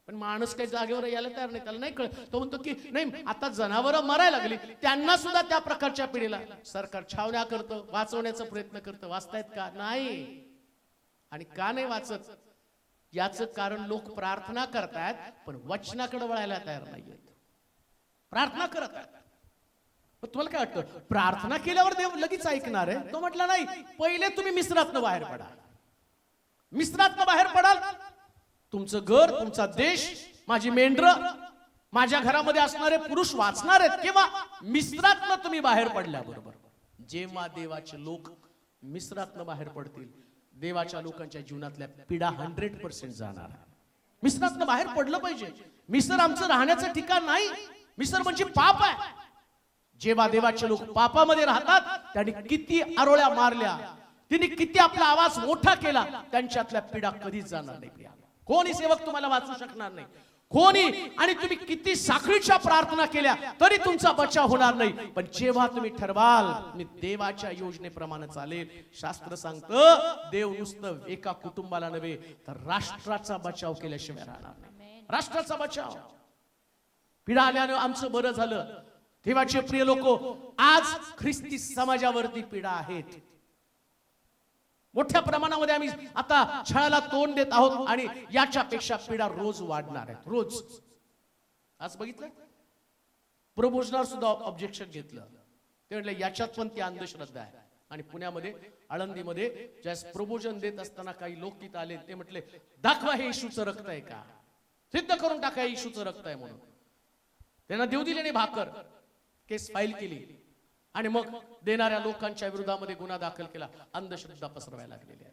B: पण माणूस काही जागेवर यायला तयार नाही. त्याला नाही कळत. तो म्हणतो की नाही, आता जनावरं मरायला लागली, त्यांना सुद्धा त्या प्रकारच्या पिढीला सरकार छावण्या करतं, वाचवण्याचा प्रयत्न करतं. वाचतायत का? नाही. आणि का नाही वाचत? याचं कारण लोक प्रार्थना करतायत, पण वचनाकडे वळायला तयार नाहीयेत. प्रार्थना करत आहेत. तुम्हाला काय वाटतं, प्रार्थना केल्यावर देव लगेच ऐकणार आहे? तो म्हटला नाही, पहिले तुम्ही मिस्रातनं बाहेर पडाल. तुमचं घर, तुमचा देश, माझी मेंढरं, माझ्या घरामध्ये असणारे पुरुष वाचणार आहेत. किंवा मिस्रातनं तुम्ही बाहेर पडल्याबरोबर, जेव्हा देवाचे लोक मिस्रातनं बाहेर पडतील, देवाच्या लोकांच्या जीवनातल्या पिढा 100% जाणार. मिस्रातनं बाहेर पडलं पाहिजे. मिस्र आमचं राहण्याचं ठिकाण नाही. मिस्र म्हणजे पाप आहे. जेव्हा देवाचे लोक पापामध्ये राहतात, त्यांनी किती आरोळ्या मारल्या, त्यांनी किती आपला आवाज मोठा केला, त्यांच्यातल्या पिढा कधीच जाणार नाही. कोणी सेवक तुम्हाला वाचू शकणार नाही. कोणी, आणि तुम्ही किती साखळीच्या प्रार्थना केल्या तरी तुमचा बचाव होणार नाही. पण जेव्हा तुम्ही ठरवाल मी देवाच्या योजनेप्रमाणे चालेल, शास्त्र सांगतं देव नुसतं एका कुटुंबाला नव्हे तर राष्ट्राचा बचाव केल्याशिवाय राहणार नाही. राष्ट्राचा बचाव. पिढा आल्यानं आमचं बरं झालं. देवाचे प्रिय लोक, आज ख्रिस्ती समाजावरती पिढा आहेत. मोठ्या प्रमाणामध्ये आम्ही आता छळाला तोंड देत आहोत आणि याच्यापेक्षा पिढा रोज वाढणार आहेत. रोज. आज बघितलं, प्रभोजनावर सुद्धा ऑब्जेक्शन घेतलं. ते म्हटलं याच्यात पण ती अंधश्रद्धा आहे. आणि पुण्यामध्ये, आळंदीमध्ये ज्यास प्रभोजन देत असताना काही लोक तिथं आले. ते म्हटले, दाखवा हे येशूचं रक्त आहे का, सिद्ध करून टाका येशूचं रक्त आहे म्हणून. त्यांना देऊ दिले नाही भाकर. केस फाईल केली. आणि मग देणाऱ्या लोकांच्या विरोधामध्ये गुन्हा दाखल केला, अंधश्रद्धा पसरवायला लागलेली आहे.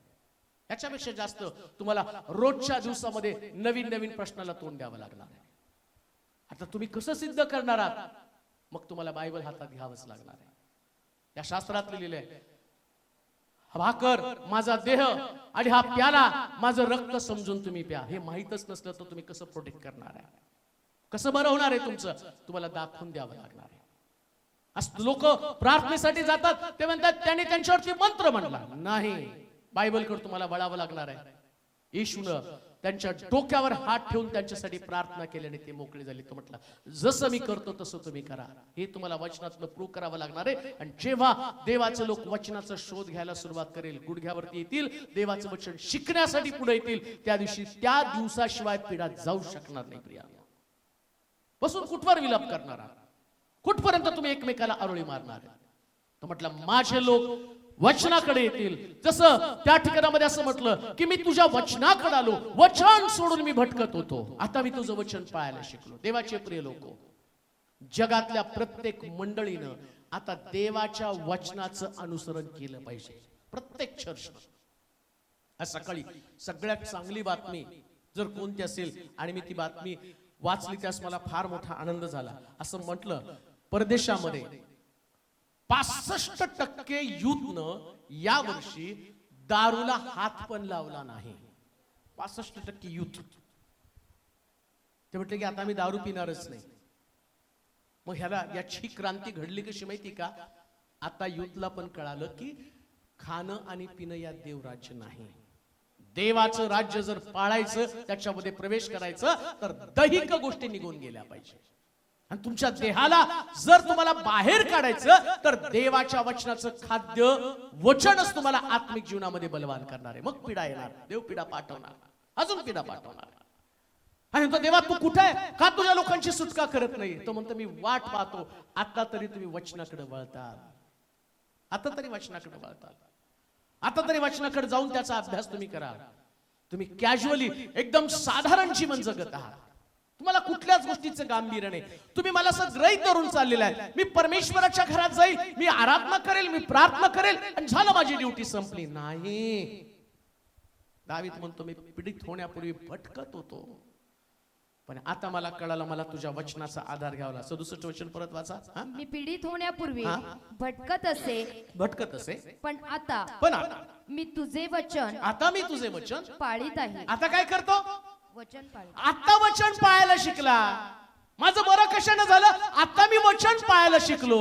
B: याच्यापेक्षा जास्त तुम्हाला रोजच्या दिवसामध्ये नवीन नवीन प्रश्नाला तोंड द्यावं लागणार आहे. आता तुम्ही कसं सिद्ध करणार आहात? मग तुम्हाला बायबल हातात घ्यावंच लागणार आहे. या शास्त्रात लिहिलेलं आहे, हा भाकर माझा देह आणि हा प्याला माझं रक्त समजून तुम्ही प्या. हे माहीतच नसलं तर तुम्ही कसं प्रोटेक्ट करणार आहे? कसं बरं होणार आहे तुमचं? तुम्हाला दाखवून द्यावं लागणार आहे. लोक प्रार्थनेसाठी जातात, ते म्हणतात त्यांनी त्यांच्यावरती मंत्र म्हणला नाही. बायबलकडे तुम्हाला वळावं लागणार आहे. येशूनं त्यांच्या डोक्यावर हात ठेवून त्यांच्यासाठी प्रार्थना केल्याने ते मोकळे झाले. तो म्हटला, जसं मी करतो तसं तुम्ही करा. हे तुम्हाला वचनातलं प्रूव्ह करावं लागणार आहे. आणि जेव्हा देवाचे लोक वचनाचा शोध घ्यायला सुरुवात करेल, गुडघ्यावरती येतील, देवाचं वचन शिकण्यासाठी पुढे येतील, त्या दिवशी त्या दिवसाशिवाय पिढा जाऊ शकणार नाही. प्रिया, बसून कुठवर विलाप करणार आहात? कुठपर्यंत तुम्ही एकमेकाला आरोळी मारणार? तो म्हटलं, माझे लोक वचनाकडे येतील. जसं त्या ठिकाणामध्ये असं म्हटलं की मी तुझ्या वचनाकडे आलो, वचन सोडून मी भटकत होतो, आता मी तुझं वचन पाळायला शिकलो. देवाचे प्रिय लोक, जगातल्या प्रत्येक मंडळीनं आता देवाच्या वचनाचं अनुसरण केलं पाहिजे. प्रत्येक चर्च. आज सकाळी सगळ्यात चांगली बातमी जर कोणती असेल आणि मी ती बातमी वाचली, त्यास मला फार मोठा आनंद झाला. असं म्हटलं, परदेशामध्ये 65% युथनं या वर्षी दारूला हात पण लावला नाही. 65% युथ. ते म्हटले की आता मी दारू पिणारच नाही. मग ह्याला याची क्रांती घडली कशी माहिती का? आता युथला पण कळालं की खाणं आणि पिणं या देवराज्य नाही. देवाचं राज्य जर पाळायचं, त्याच्यामध्ये प्रवेश करायचं, तर दैहिक गोष्टी निघून गेल्या पाहिजे. आणि तुमच्या देहाला जर तुम्हाला बाहेर काढायचं, तर देवाच्या वचनाचं खाद्य वचनच तुम्हाला आत्मिक जीवनामध्ये बलवान करणार आहे. मग पिढा येणार, देव पिढा पाठवणार, अजून पिढा पाठवणार. आणि तो देवा तू कुठे आहे? का तुझ्या लोकांची सुटका करत नाही? तो म्हणतो मी वाट पाहतो. आता तरी तुम्ही वचनाकडे वळताल, आता तरी वचनाकडे वळताल, आता तरी वचनाकडे जाऊन त्याचा अभ्यास तुम्ही करा. तुम्ही कॅज्युअली एकदम साधारण जीवन जगत आहात. तुम्हाला कुठल्याच गोष्टीचं गांभीर्य नाही. तुम्ही मला असं गृहीत धरून चाललेलं आहे, मी परमेश्वराच्या घरात जाईल, मी आराधना करेल, मी प्रार्थना करेल आणि झालं, माझी ड्युटी संपली. नाही. दावीद म्हणतो मी पीडित होण्यापूर्वी भटकत होतो, पण आता मला कळालं मला तुझ्या वचनाचा आधार घ्यावा. 67 वचन परत वाचा.
C: मी पीडित होण्यापूर्वी भटकत असे, पण आता मी तुझे वचन,
B: आता मी तुझे वचन
C: पाळीत आहे.
B: आता काय करतो?
C: वचन पाळीत.
B: आता वचन पाळायला शिकला. माझं बरं कशाने झालं? आता मी वचन पाळायला शिकलो.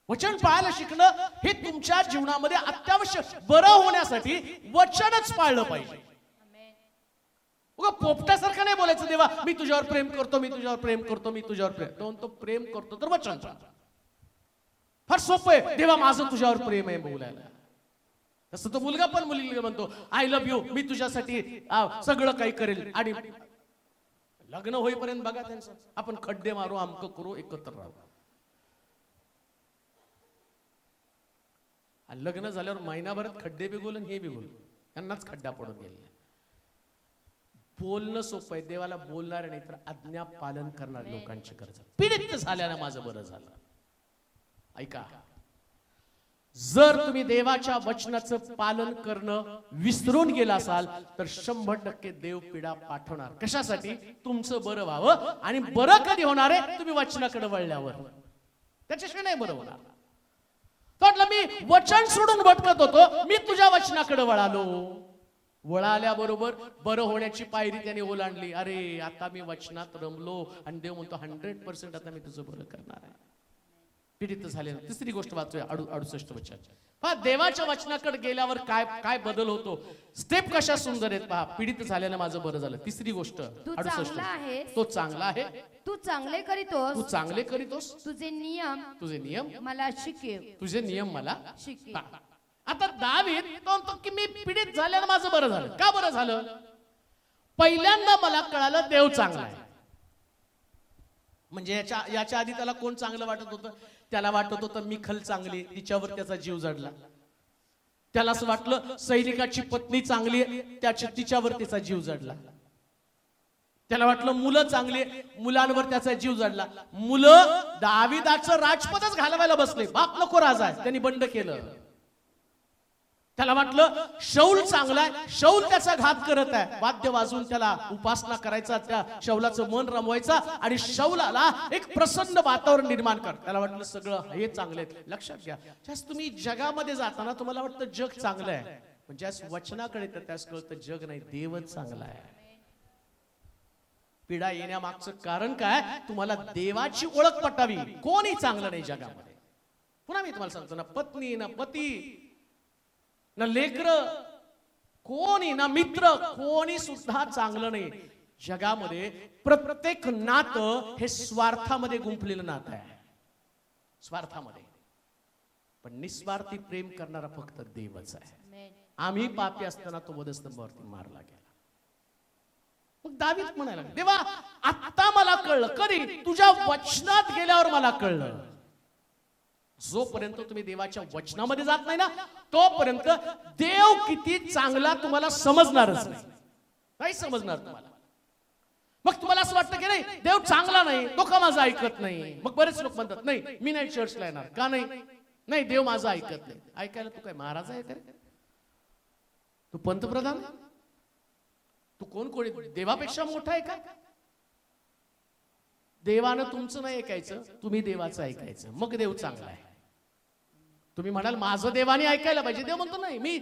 B: वचन पाळायला शिकणं हे तुमच्या जीवनामध्ये अत्यावश्यक. बरं होण्यासाठी वचनच पाळलं पाहिजे. उगा पोपटासारखं नाही बोलायचं, देवा मी तुझ्यावर प्रेम करतो, मी तुझ्यावर प्रेम करतो, मी तुझ्यावर प्रेम करतो, तर वचन फार सोपं आहे. देवा माझं तुझ्यावर प्रेम आहे बोलायला. तसं तो मुलगा पण मुलीला म्हणतो आय लव्ह यू, मी तुझ्यासाठी सगळं काही करेल. आणि लग्न होईपर्यंत बघा त्यांचं, आपण खड्डे मारू, आमकं करू, एकत्र राहू. लग्न झाल्यावर महिनाभरात खड्डे बी बोल हे बी बोल, त्यांनाच खड्डा पडून गेले. बोलणं सोपं आहे, देवाला बोलणार नाही तर आज्ञा पालन करणार लोकांची गरज. पीडित झाल्यानं माझं बरं झालं. ऐका, जर तुम्ही देवाच्या वचनाचं पालन करणं विसरून गेला असाल तर 100% देव पिढा पाठवणार. कशासाठी? तुमचं बरं व्हावं. आणि बरं कधी होणार आहे? तुम्ही वचनाकडे वळल्यावर. त्याच्याशिवाय नाही बरं होणार. म्हटलं मी वचन सोडून भटकत होतो, मी तुझ्या वचनाकडे वळालो. वळाल्याबरोबर बरं होण्याची पायरी त्याने ओलांडली. अरे आता मी वचनात रमलो आणि देव म्हणतो 100% आता मी तुझं बरं करणार आहे. पीडित झाले. तिसरी गोष्ट वाचूया 68 वचन. पहा देवाच्या वचनाकडे गेल्यावर काय काय बदल होतो. स्टेप कशा सुंदर आहेत पहा. पीडित झाल्याने माझं बरं झालं. तिसरी गोष्ट 68. तो चांगला आहे,
C: तू चांगले करीतोस,
B: तू चांगले करीतोस,
C: तुझे नियम
B: मला शिकव, तुझे नियम मला
C: शिकव.
B: आता दावीद तो म्हणतो की मी पीडित झाल्याने माझं बरं झालं. का बरं झालं? पहिल्यांदा मला कळालं देव चांगला आहे. म्हणजे याच्या आधी त्याला कोण चांगलं वाटत होतं? त्याला वाटत होतं मिखल चांगली, तिच्यावर त्याचा जीव जडला. त्याला असं वाटलं सैनिकाची पत्नी चांगली आहे, तिच्यावर त्याचा जीव जडला. त्याला वाटलं मुलं चांगली, मुलांवर त्याचा जीव जडला. मुलं दाविदाचं राजपदच घालवायला बसले. बाप नको राजा आहे, त्यांनी बंड केलं. त्याला वाटलं शौल चांगलाय, शौल त्याचा घात करत आहे, वाद्य वाजून त्याला उपासना करायचा, त्या शौलाचं मन रमवायचा आणि शौलाला एक प्रसन्न वातावरण निर्माण कर. त्याला वाटलं सगळं हे चांगले. लक्षात घ्या, ज्यास तुम्ही जगामध्ये जाताना तुम्हाला वाटतं जग चांगलं आहे, पण ज्यास वचनाकडे येतं त्यास कळतं जग नाही, देवच चांगला आहे. पीडा येण्यामागचं कारण काय? तुम्हाला देवाची ओळख पटावी. कोणी चांगलं नाही जगामध्ये. पुन्हा मी तुम्हाला सांगतो ना, पत्नी ना पती ना लेकर, कोणी ना मित्र, कोणी सुद्धा चांगलं नाही जगामध्ये. प्रत्येक नातं हे स्वार्थामध्ये गुंफलेलं नातं आहे, स्वार्थामध्ये. पण निस्वार्थी प्रेम करणारा फक्त देवच आहे. आम्ही पापी असताना तो वधस्तंभावरती मारला गेला. मग दावीद म्हणायला, देवा आता मला कळलं. कधी? तुझ्या वचनात गेल्यावर मला कळलं. जोपर्यंत तुम्ही देवाच्या वचनामध्ये जात नाही ना, तोपर्यंत देव किती चांगला तुम्हाला समजणारच नाही समजणार तुम्हाला. मग तुम्हाला असं वाटतं की नाही देव चांगला नाही, तो का माझं ऐकत नाही. मग बरेच लोक म्हणतात नाही मी नाही चर्चला येणार. का नाही? नाही देव माझं ऐकत नाही. ऐकायला तू काय महाराज आहे का? तू पंतप्रधान? तू कोणी देवापेक्षा मोठा आहे का? देवानं तुमचं नाही ऐकायचं, तुम्ही देवाचं ऐकायचं, मग देव चांगला आहे. तुम्ही म्हणाल माझं देवाने ऐकायला पाहिजे. देव म्हणतो नाही,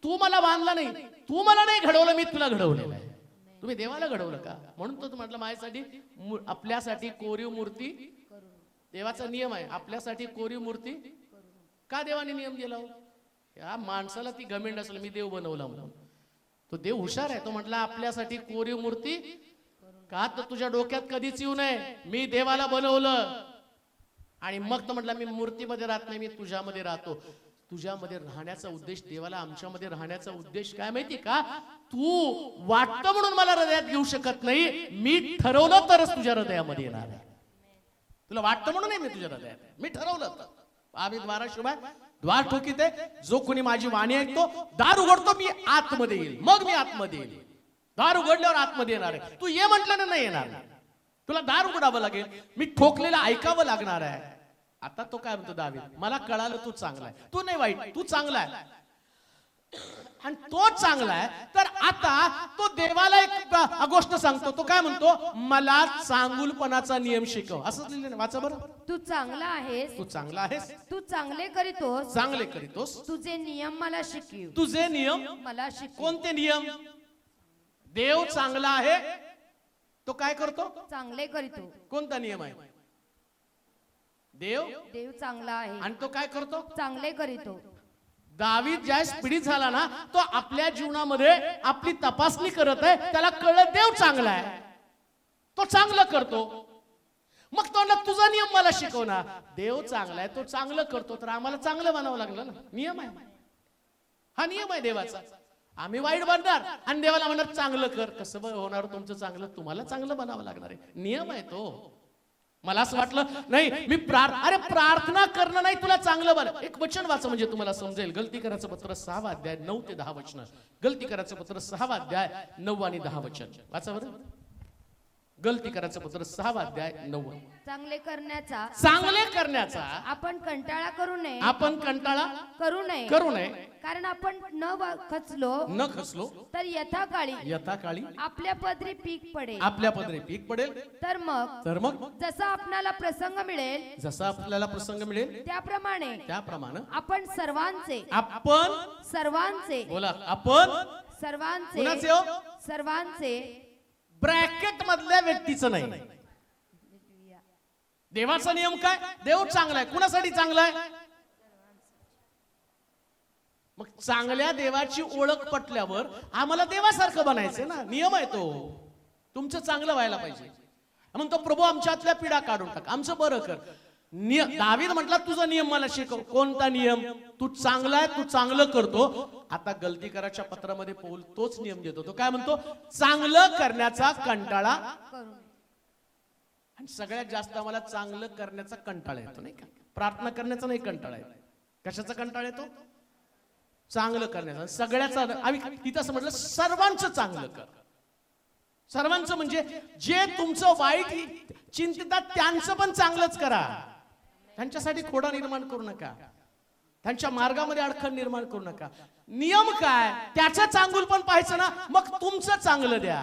B: तू मला बांधला नाही, तू मला नाही घडवलं, मी तुला घडवलेलं आहे. तुम्ही देवाला घडवलं का? म्हणून तो म्हटलं माझ्यासाठी, आपल्यासाठी कोरीव मूर्ती. देवाचा नियम आहे आपल्यासाठी कोरीव मूर्ती. का देवाने नियम दिला? या माणसाला ती घमेंड असलं मी देव बनवला म्हणून. तो देव हुशार आहे. तो म्हटला आपल्यासाठी कोरीव मूर्ती का? तर तुझ्या डोक्यात कधीच येऊ नये मी देवाला बनवलं. आणि मग तो म्हटला मी मूर्तीमध्ये राहत नाही, मी तुझ्यामध्ये राहतो. तुझ्यामध्ये राहण्याचा उद्देश, देवाला आमच्यामध्ये राहण्याचा उद्देश काय माहिती का? तू वाटतं म्हणून मला हृदयात घेऊ शकत नाही, मी ठरवलं तरच तुझ्या हृदयामध्ये येणार आहे. तुला वाटतं म्हणून नाही मी तुझ्या हृदयात, मी ठरवलं तर. आम्ही द्वाराशिवाय द्वार ठोकीत आहे, जो कोणी माझी वाणी ऐकतो, दार उघडतो, मी आतमध्ये येईल, मग मी आतमध्ये येईल. दार उघडल्यावर आतमध्ये येणार आहे. तू ये म्हटलं ना नाही येणार. तुला दार उघडावं लागेल, मी ठोकलेलं ऐकावं लागणार आहे. आता तो काय म्हणतो दावीद, मला कळालं तू चांगला आहे, तू नाही वाईट, तू चांगला आहे. आणि तो चांगला आहे तर आता तो देवाला एक गोष्ट सांगतो. तो काय म्हणतो, मला चांगुलपणाचा नियम शिकव. असंच लिहिलं, वाचा बरं.
C: तू चांगला आहेस,
B: तू चांगला आहेस,
C: तू चांगले करीतोस,
B: चांगले करीतोस,
C: तुझे नियम मला शिकव,
B: तुझे नियम
C: मला शिकव.
B: कोणते नियम? देव चांगला आहे, तो काय करतो?
C: चांगले करीतो.
B: कोणता नियम आहे?
C: देव चांगला आहे
B: आणि तो काय करतो?
C: चांगले करीतो.
B: दावीद ज्यावेळेस पीडित झाला ना, तो आपल्या जीवनामध्ये आपली तपासणी करत आहे. त्याला कळलं देव चांगला आहे, तो चांगलं करतो. मग तो तुझा नियम मला शिकव ना. देव चांगला आहे, तो चांगलं करतो, तर आम्हाला चांगलं बनावं लागलं ना. नियम आहे हा, नियम आहे देवाचा. आम्ही वाईट बनणार आणि देवाला म्हणणार चांगलं कर. कसं होणार तुमचं चांगलं? तुम्हाला चांगलं बनावं लागणार आहे. नियम आहे तो. मला असं वाटलं नाही मी अरे प्रार्थना करणं नाही, तुला चांगलं बन. एक वचन वाचा म्हणजे तुम्हाला समजेल. गलती करायचं पत्र 6 अध्याय 9 ते 10 वचन. गलती करायचं पत्र 6 अध्याय 9 आणि 10 वचन वाचा बरं. गलती करायचं पत्र 6 अध्याय 9.
C: चांगले करण्याचा आपण कंटाळा करू नये,
B: आपण कंटाळा
C: करू नये, कारण आपण न खचलो तर यथाकाळी आपल्या पदरी पीक पडेल. तर मग जसा आपल्याला प्रसंग मिळेल त्याप्रमाणे आपण सर्वांचे
B: ब्रॅकेट मधल्या व्यक्तीचं नाही. देवाचा नियम काय? देव चांगला आहे. कुणासाठी चांगला आहे? मग चांगल्या देवाची ओळख पटल्यावर आम्हाला देवासारखं बनायचं ना. नियम आहे तो. तुमचं चांगलं व्हायला पाहिजे. म्हणतो प्रभू आमच्यातल्या पीडा काढून टाक, आमचं बरं कर. दावीद म्हटला तुझा नियम मला शिकव. कोणता नियम? तू चांगला आहे, तू चांगलं करतो. आता गलती करायच्या पत्रामध्ये पौल तोच नियम देतो. तो काय म्हणतो? चांगलं करण्याचा कंटाळा. आणि सगळ्यात जास्त आम्हाला चांगलं करण्याचा कंटाळा येतो नाही का? प्रार्थना करण्याचा नाही कंटाळा येतो. कशाचा कंटाळा येतो? चांगलं करण्याचा. सगळ्याचा. आम्ही तिथं असं म्हटलं सर्वांचं चांगलं कर. सर्वांचं म्हणजे जे तुमचं वाईट चिंतितात त्यांचं पण चांगलंच करा. त्यांच्यासाठी खोडा निर्माण करू नका, त्यांच्या मार्गामध्ये अडखळ निर्माण करू नका. नियम काय? त्याचं चांगुल पण पाहायचं ना, मग तुमचं चांगलं द्या.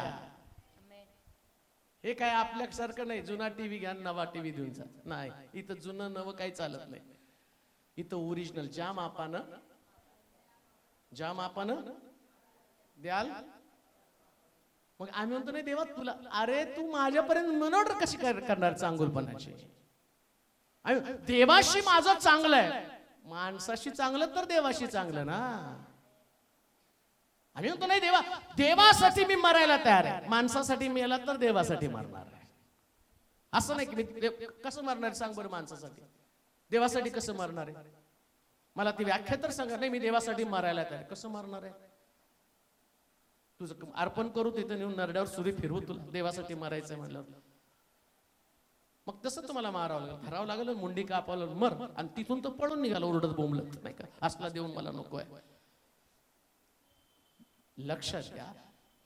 B: हे काय आपल्यासारखं नाही जुना टीव्ही घ्या नवा टीव्ही देऊन जा, नाही. इथं जुनं नवं काही चालत नाही. इथं ओरिजिनल ज्या मापानं द्याल. मग आम्ही म्हणतो नाही देवा तुला, अरे तू माझ्यापर्यंत मनोड कशी करणार चांगुलपणाची? देवाशी माझं चांगलं आहे, माणसाशी चांगलं तर देवाशी चांगलं ना. आम्ही म्हणतो नाही देवा, देवासाठी मी मरायला तयार आहे, माणसासाठी मेला तर देवासाठी मरणार आहे. असं नाही की मी कसं मरणार सांग बरं माणसासाठी, देवासाठी कसं मरणार आहे? मला ती व्याख्या तर सांगा. नाही मी देवासाठी मरायला तयार. कसं मरणार आहे? तुझं अर्पण करू तिथं नेऊन नरड्यावर सुरी फिरवू, तुला देवासाठी मरायचंय म्हणलं मग तसं तुम्हाला मारावं लागेल, धरावं लागेल, मुंडी कापावं मर. आणि तिथून तो पळून निघाला ओरडत बोंबलत, नाही का असला देऊन मला नको आहे. लक्षात घ्या,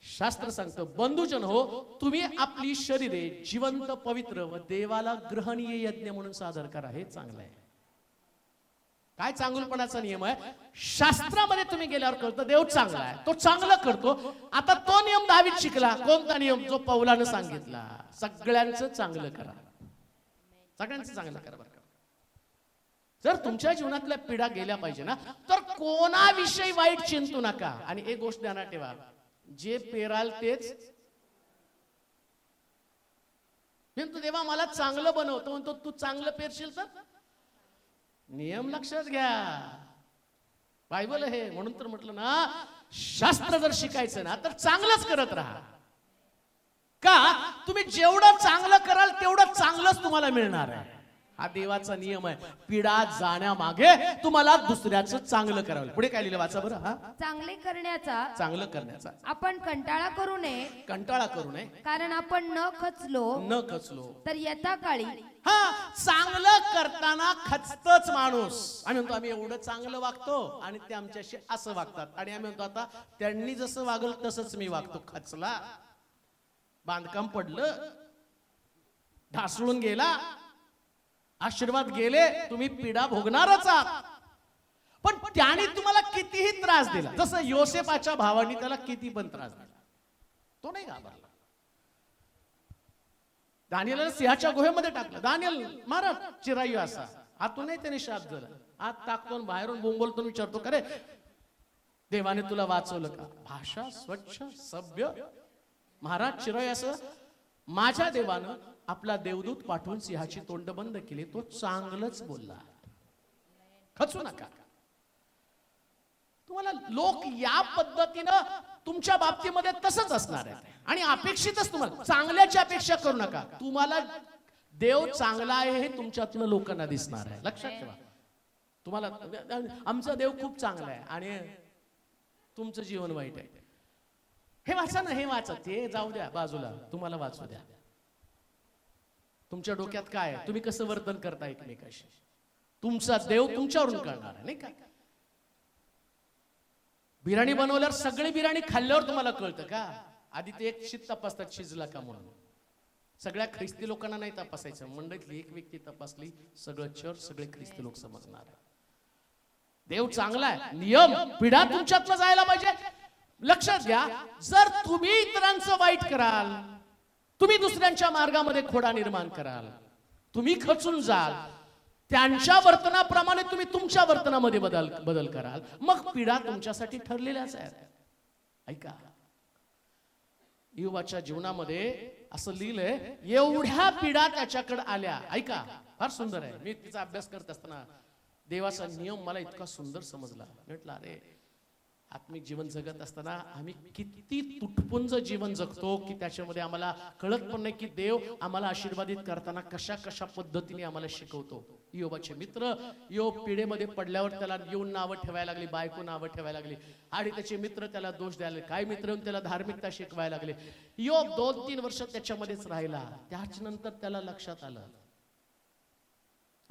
B: शास्त्र सांगतं बंधुजन हो, तुम्ही आपली शरीरे जिवंत पवित्र व देवाला ग्रहणीय यज्ञ म्हणून सादर करा. हे चांगलं आहे. काय चांगुलपणाचा नियम आहे? शास्त्रामध्ये तुम्ही गेल्यावर कळतं देव चांगला आहे, तो चांगलं करतो. आता तो नियम दावीद शिकला. कोणता नियम? जो पौलानं सांगितला, सगळ्यांचं चांगलं करा, सगळ्यांचं चांगलं करा. बरं का, जर तुमच्या जीवनातल्या पिढा गेल्या पाहिजे ना, तर कोणाविषयी वाईट चिंतू नका. आणि एक गोष्ट ध्यानात ठेवा, जे पेराल तेच. म्हणतो देवा मला चांगलं बनवतो, म्हणतो तू चांगलं पेरशील तर. नियम लक्षात घ्या, बायबल हे. म्हणून तर म्हटलं ना, शास्त्र जर शिकायचं ना तर चांगलंच करत राहा. का? तुम्ही जेवढं चांगलं कराल तेवढं चांगलंच तुम्हाला मिळणार आहे. हा देवाचा नियम आहे. पिढा जाण्यामागे तुम्हाला दुसऱ्याचं चांगलं करावं. पुढे काय लिहिलं वाचा बरं. हा,
C: चांगलं करण्याचा आपण कंटाळा करू नये, कारण आपण न खचलो तर येता काळी.
B: हा, चांगलं करताना खचतच माणूस. आम्ही म्हणतो आम्ही एवढं चांगलं वागतो आणि ते आमच्याशी असं वागतात. आणि आम्ही म्हणतो आता त्यांनी जसं वागलं तसंच मी वागतो. खचला, बांधकाम पडलं, ढासळून गेला, आशीर्वाद गेले, तुम्ही पीडा भोगणारच आहात. पण त्याने तुम्हाला कितीही त्रास दिला, जसं योसेफाच्या भावाने त्याला किती पण त्रास दिला, तो नाही घाबरला. दानिएलला सिंहाच्या गुहेमध्ये टाकलं. दानिएल मारा चिरायू असा, आतूनही त्याने शाप दिला. आत टाकतो बाहेरून बोंबलतो, विचारतो करे देवाने तुला वाचवलं का? भाषा स्वच्छ सभ्य. महाराज चिरायू असं, माझ्या देवानं आपला देवदूत पाठवून सिंहाची तोंड बंद केली, तो चांगलंच बोलला. खचू नका. तुम्हाला लोक या पद्धतीनं तुमच्या बाबतीमध्ये तसंच असणार आहे. आणि अपेक्षितच तुम्हाला चांगल्याची अपेक्षा करू नका. तुम्हाला देव चांगला आहे हे तुमच्यातनं लोकांना दिसणार आहे. लक्षात ठेवा. तुम्हाला आमचा देव खूप चांगला आहे आणि तुमचं जीवन वाईट आहे, हे वाचा ना, हे वाचा, ते जाऊ द्या बाजूला, तुम्हाला वाचू द्या. तुमच्या डोक्यात काय आहे, तुम्ही कसं वर्तन करता एकमेकाशी, तुमचा देव तुमच्यावरून कळणार आहे, नाही का? बिर्याणी बनवल्यावर सगळी बिर्याणी खाल्ल्यावर तुम्हाला कळतं का? आधी ते एक शीत तपासतात शिजला का म्हणून. सगळ्या ख्रिस्ती लोकांना नाही तपासायचं, मंडळीतली एक व्यक्ती तपासली सगळं चर्च सगळे ख्रिस्ती लोक समजणार. देव चांगला आहे, नियम पिढा तुमच्यातनं जायला पाहिजे. लक्षात घ्या, जर तुम्ही इतरांचं वाईट कराल, तुम्ही दुसऱ्यांच्या मार्गामध्ये खोडा निर्माण कराल, तुम्ही खचून जाल, त्यांच्या वर्तनाप्रमाणे तुम्ही तुमच्या वर्तनामध्ये बदल कराल, मग पिढा तुमच्यासाठी ठरलेल्याच आहेत. ऐका, योबाच्या जीवनामध्ये असं लिहिलंय, एवढ्या पिढा त्याच्याकडे आल्या. ऐका, फार सुंदर आहे. मी तिचा अभ्यास करत असताना देवाचा नियम मला इतका सुंदर समजला. म्हटलं अरे, आत्मिक जीवन जगत असताना आम्ही किती तुटपुंज जीवन जगतो की त्याच्यामध्ये आम्हाला कळत पण नाही की देव आम्हाला आशीर्वादित करताना कशा कशा पद्धतीने आम्हाला शिकवतो. योबाचे मित्र, योब पिढेमध्ये पडल्यावर त्याला येऊन नावं ठेवायला लागली, बायको नावं ठेवायला लागली, आणि त्याचे मित्र त्याला दोष द्यायला, काही मित्र येऊन त्याला धार्मिकता शिकवायला लागले. योब 2-3 वर्ष त्याच्यामध्येच राहिला. त्याच्यानंतर त्याला लक्षात आलं,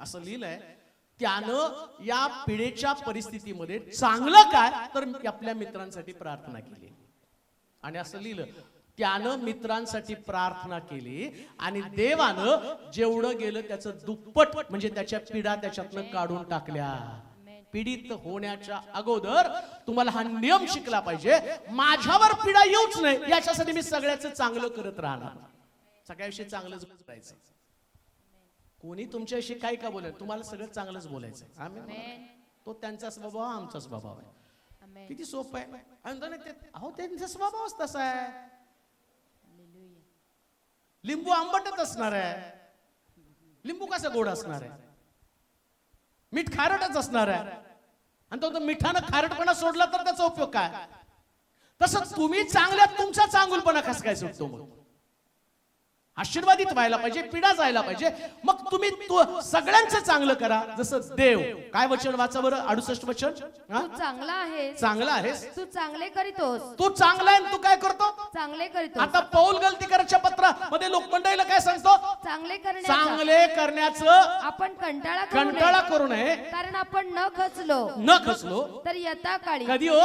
B: असं लिहिलंय, त्यानं या पिढेच्या परिस्थितीमध्ये चांगलं काय तर आपल्या मित्रांसाठी प्रार्थना केली. आणि असं लिहिलं, त्यानं मित्रांसाठी प्रार्थना केली आणि देवानं जेवढं गेलं त्याचं दुप्पट म्हणजे त्याच्या पिढा त्याच्यातनं काढून टाकल्या. पीडित होण्याच्या अगोदर तुम्हाला हा नियम शिकला पाहिजे, माझ्यावर पिढा येऊच नाही याच्यासाठी मी सगळ्याचं चांगलं करत राहणार, सगळ्याविषयी चांगलंच बोलायचं. कोणी तुमच्याविषयी काय का बोलेल, तुम्हाला सगळं चांगलंच बोलायचं. आमेन. तो त्यांचा स्वभाव आमचा स्वभाव आहे. किती सोपं आहे. अहो त्यांचा स्वभावच तसा आहे. लिंबू आंबटच असणार आहे, लिंबू कसं गोड असणार आहे, मीठ खारटच असणार आहे. आणि तो मिठानं खारटपणा सोडला तर त्याचा उपयोग काय. तसं तुम्ही चांगल्यात तुमचा चांगुलपणा कसं काय सुटतो. मग आशीर्वादित व्हायला पाहिजे, पिढा जायला पाहिजे. मग तुम्ही सगळ्यांचं चांगलं करा जसं देव. काय वचन वाचा बरं, 68 वचन.
C: तू चांगला आहेस,
B: चांगला आहेस,
C: तू चांगले करीतोस.
B: तू चांगला आहे, तू काय करतो,
C: चांगले करीतोस.
B: आता पौल गलतीकराच्या पत्रामध्ये लोकमंडळीला काय सांगतो, चांगले करण्याचं
C: आपण कंटाळा
B: करू नये,
C: कारण आपण न खचलो तर यथाकाळी. कधी
B: हो,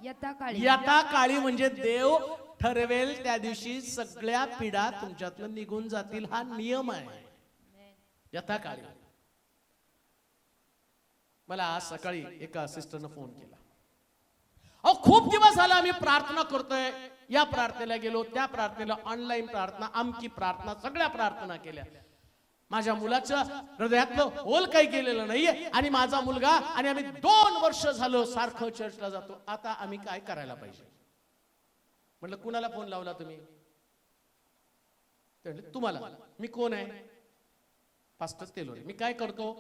C: यथाकाळी.
B: यथाकाळी म्हणजे देव ठरवेल त्या दिवशी सगळ्या पिढा तुमच्यातून निघून जातील. हा नियम आहे. यथाकाळी. मला आज सकाळी एका सिस्टरनं फोन केला. अहो खूप दिवस झाला आम्ही प्रार्थना करतोय, या प्रार्थनेला गेलो, त्या प्रार्थनेला, ऑनलाईन प्रार्थना, आमकी प्रार्थना, सगळ्या प्रार्थना केल्या. माझ्या मुलाच्या हृदयातलं होल काही केलेलं नाहीये आणि माझा मुलगा आणि आम्ही 2 वर्ष झालं सारखं चर्चला जातो. आता आम्ही काय करायला पाहिजे. म्हटलं कुणाला फोन लावला तुम्ही. तुम्हाला. मी कोण आहे, पास्टर तेलोरे. मी काय करतो,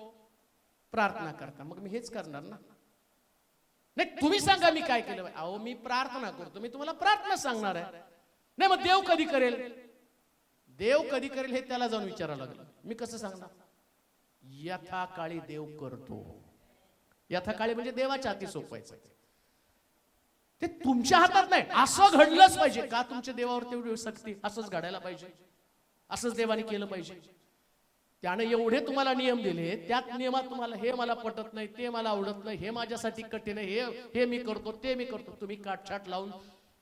B: प्रार्थना करता. मग मी हेच करणार ना. नाही तुम्ही सांगा मी काय केलं. अहो मी प्रार्थना करतो, मी तुम्हाला प्रार्थना सांगणार आहे. नाही मग देव कधी करेल, देव कधी करेल हे त्याला जाऊन विचारायला लागलं. मी कसं सांगणार. यथाकाळी देव करतो. यथाकाळी म्हणजे देवाच्या हाती सोपवायचं. ते तुमच्या हातात नाही. असं घडलंच पाहिजे का, तुमच्या देवावर तेवढी सक्ती, असंच घडायला पाहिजे, असंच देवाने केलं पाहिजे. त्याने एवढे तुम्हाला नियम दिले, त्यात नियमात तुम्हाला हे मला पटत नाही, ते मला आवडत नाही, हे माझ्यासाठी कठीण आहे, हे मी करतो, ते मी करतो. तुम्ही काटछाट लावून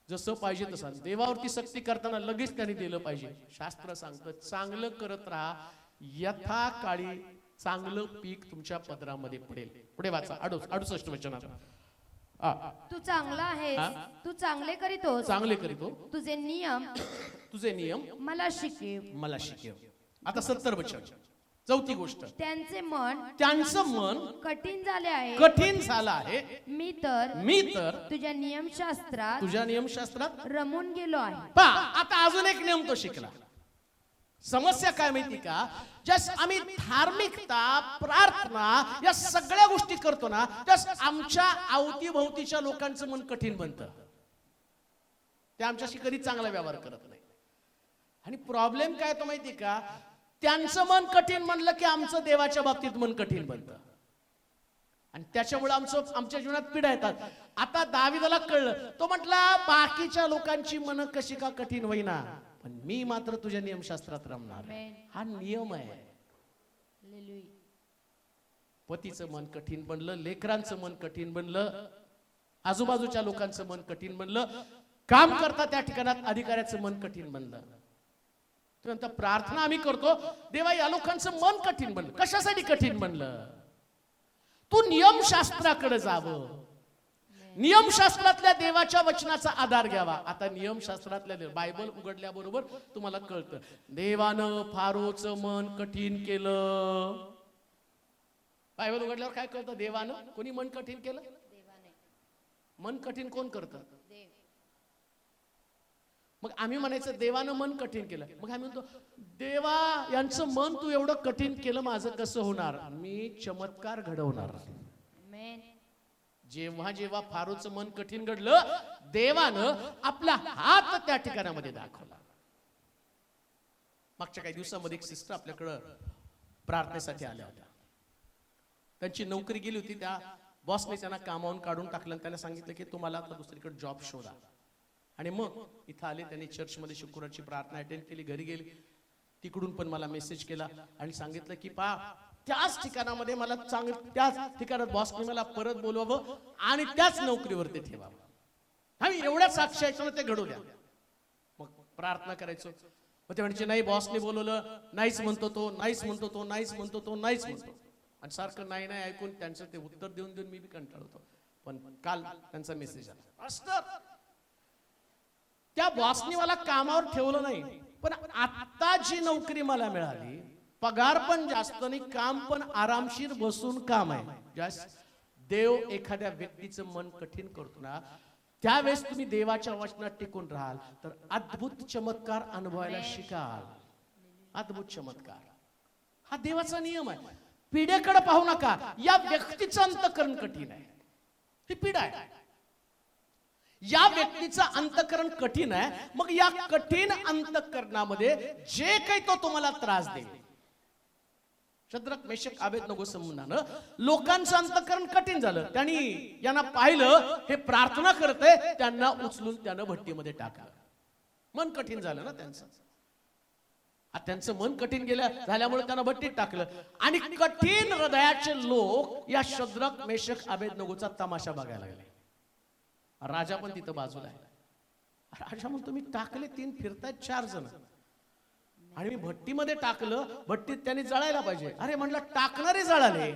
B: जसं पाहिजे तसं देवावरती सक्ती करताना लगेच त्यांनी दिलं पाहिजे. शास्त्र सांगतं चांगलं करत राहा, यथाकाळी चांगलं पीक तुमच्या पदरामध्ये पडेल. पुढे वाचा 68 वचनात.
C: तू चांगला आहेस, तू चांगले करीतोस,
B: चांगले करीतो.
C: तुझे नियम
B: मला शिकेव. आता 70 वचन, चौथी गोष्ट. त्यांचं मन
C: कठीण झालं आहे. मी तर तुझ्या नियमशास्त्रात रमून गेलो आहे.
B: आता अजून एक नियम तो शिकला. समस्या काय माहिती का, जस आम्ही धार्मिकता, प्रार्थना या सगळ्या गोष्टी करतो ना, तस आमच्या अवतीभोवतीच्या लोकांचं मन कठीण बनतं. ते आमच्याशी कधी चांगला व्यवहार करत नाही. आणि प्रॉब्लेम काय तो माहिती का, त्यांचं मन कठीण म्हणलं की आमचं देवाच्या बाबतीत मन कठीण बनतं आणि त्याच्यामुळे आमच्या जीवनात पिढा येतात. आता दाविदाला कळलं, तो म्हटला बाकीच्या लोकांची मन कशी का कठीण होईना, पण मी मात्र तुझ्या नियमशास्त्रात रमणार. हा नियम आहे. पतीचं मन कठीण बनलं, लेकरांचं मन कठीण बनलं, आजूबाजूच्या लोकांचं मन कठीण बनलं, काम करता त्या ठिकाणात अधिकाऱ्याचं मन कठीण बनलं. त्यानंतर प्रार्थना आम्ही करतो, देवा या लोकांचं मन कठीण बनलं. कशासाठी कठीण बनलं, तू नियमशास्त्राकडे जावं, नियमशास्त्रातल्या देवाच्या वचनाचा आधार घ्यावा. आता नियमशास्त्रातल्या बायबल उघडल्याबरोबर तुम्हाला कळतं, देवानं फारोचं मन कठीण केलं. बायबल उघडल्यावर काय कळतं, देवानं कोणी मन कठीण केलं. मन कठीण कोण करतं, मग आम्ही म्हणायचं देवानं मन कठीण केलं. मग आम्ही म्हणतो देवा यांचं मन तू एवढं कठीण केलं, माझं कसं होणार, मी चमत्कार घडवणार. जेव्हा जेव्हा फारोचं मन कठीण घडलं, देवानं आपला हात त्या ठिकाणामध्ये दाखवला. मागच्या काही दिवसामध्ये एक सिस्टर आपल्याकडं प्रार्थनेसाठी आल्या होत्या. त्यांची नोकरी गेली होती, त्या बॉसने त्यांना कामावून काढून टाकलं आणि त्यांना सांगितलं की तुम्हाला आता दुसरीकडे जॉब शोधा. आणि मग इथं आले, त्यांनी चर्चमध्ये शुक्रवारची प्रार्थना अटेंड केली, घरी गेली. तिकडून पण मला मेसेज केला आणि सांगितलं की त्याच ठिकाणामध्ये मला त्याच ठिकाणात बॉसने मला परत बोलवावं आणि त्याच नोकरीवरती ठेवावं. आम्ही एवढ्या साक्षी ऐकून ते घडवल्या. मग प्रार्थना करायचो. मग ते म्हणजे नाही, बॉसने बोलवलं, नाहीच म्हणतो तो, नाहीच म्हणतो तो, नाहीच म्हणतो तो, नाहीच म्हणतो. आणि सारखं नाही नाही ऐकून त्यांचं ते उत्तर देऊन देऊन मी बी कंटाळतो. पण काल त्यांचा मेसेज आला, मास्टर त्या बॉसने मला कामावर ठेवलं नाही, पण आता जी नोकरी मला मिळाली, पगार पण जास्त नाही, काम पण आरामशीर बसून काम आहे. देव एखाद्या व्यक्तीचं मन कठीण करतो ना, त्यावेळेस तुम्ही देवाच्या वचनात टिकून राहाल तर अद्भुत चमत्कार अनुभवायला शिकाल. अद्भुत चमत्कार हा देवाचा नियम आहे. पिढ्याकडे पाहू नका, या व्यक्तीचं अंतकरण कठीण आहे, ही पिढा आहे. या व्यक्तीचं अंतकरण कठीण आहे. मग या कठीण अंतकरणामध्ये जे काही तो तुम्हाला त्रास देईल, शद्रक मेशक अबेदनगो समूहानं लोकांचं अंतकरण कठीण झालं. त्यांनी यांना पाहिलं हे प्रार्थना करते, त्यांना उचलून त्यानं भट्टीमध्ये टाकलं. मन कठीण झालं ना त्यांचं. त्यांचं मन कठीण झाल्यामुळे त्यांना भट्टीत टाकलं. आणि कठीण हृदयाचे लोक या शद्रक मेशक अबेदनगोचा तमाशा बघायला लागले. राजा पण तिथं बाजूला आहे. राजा म्हणतो मी टाकले 3, फिरतायत 4 जण, आणि मी भट्टीमध्ये टाकलं, भट्टीत त्यांनी जळायला पाहिजे. अरे म्हणलं टाकणारे जळाले.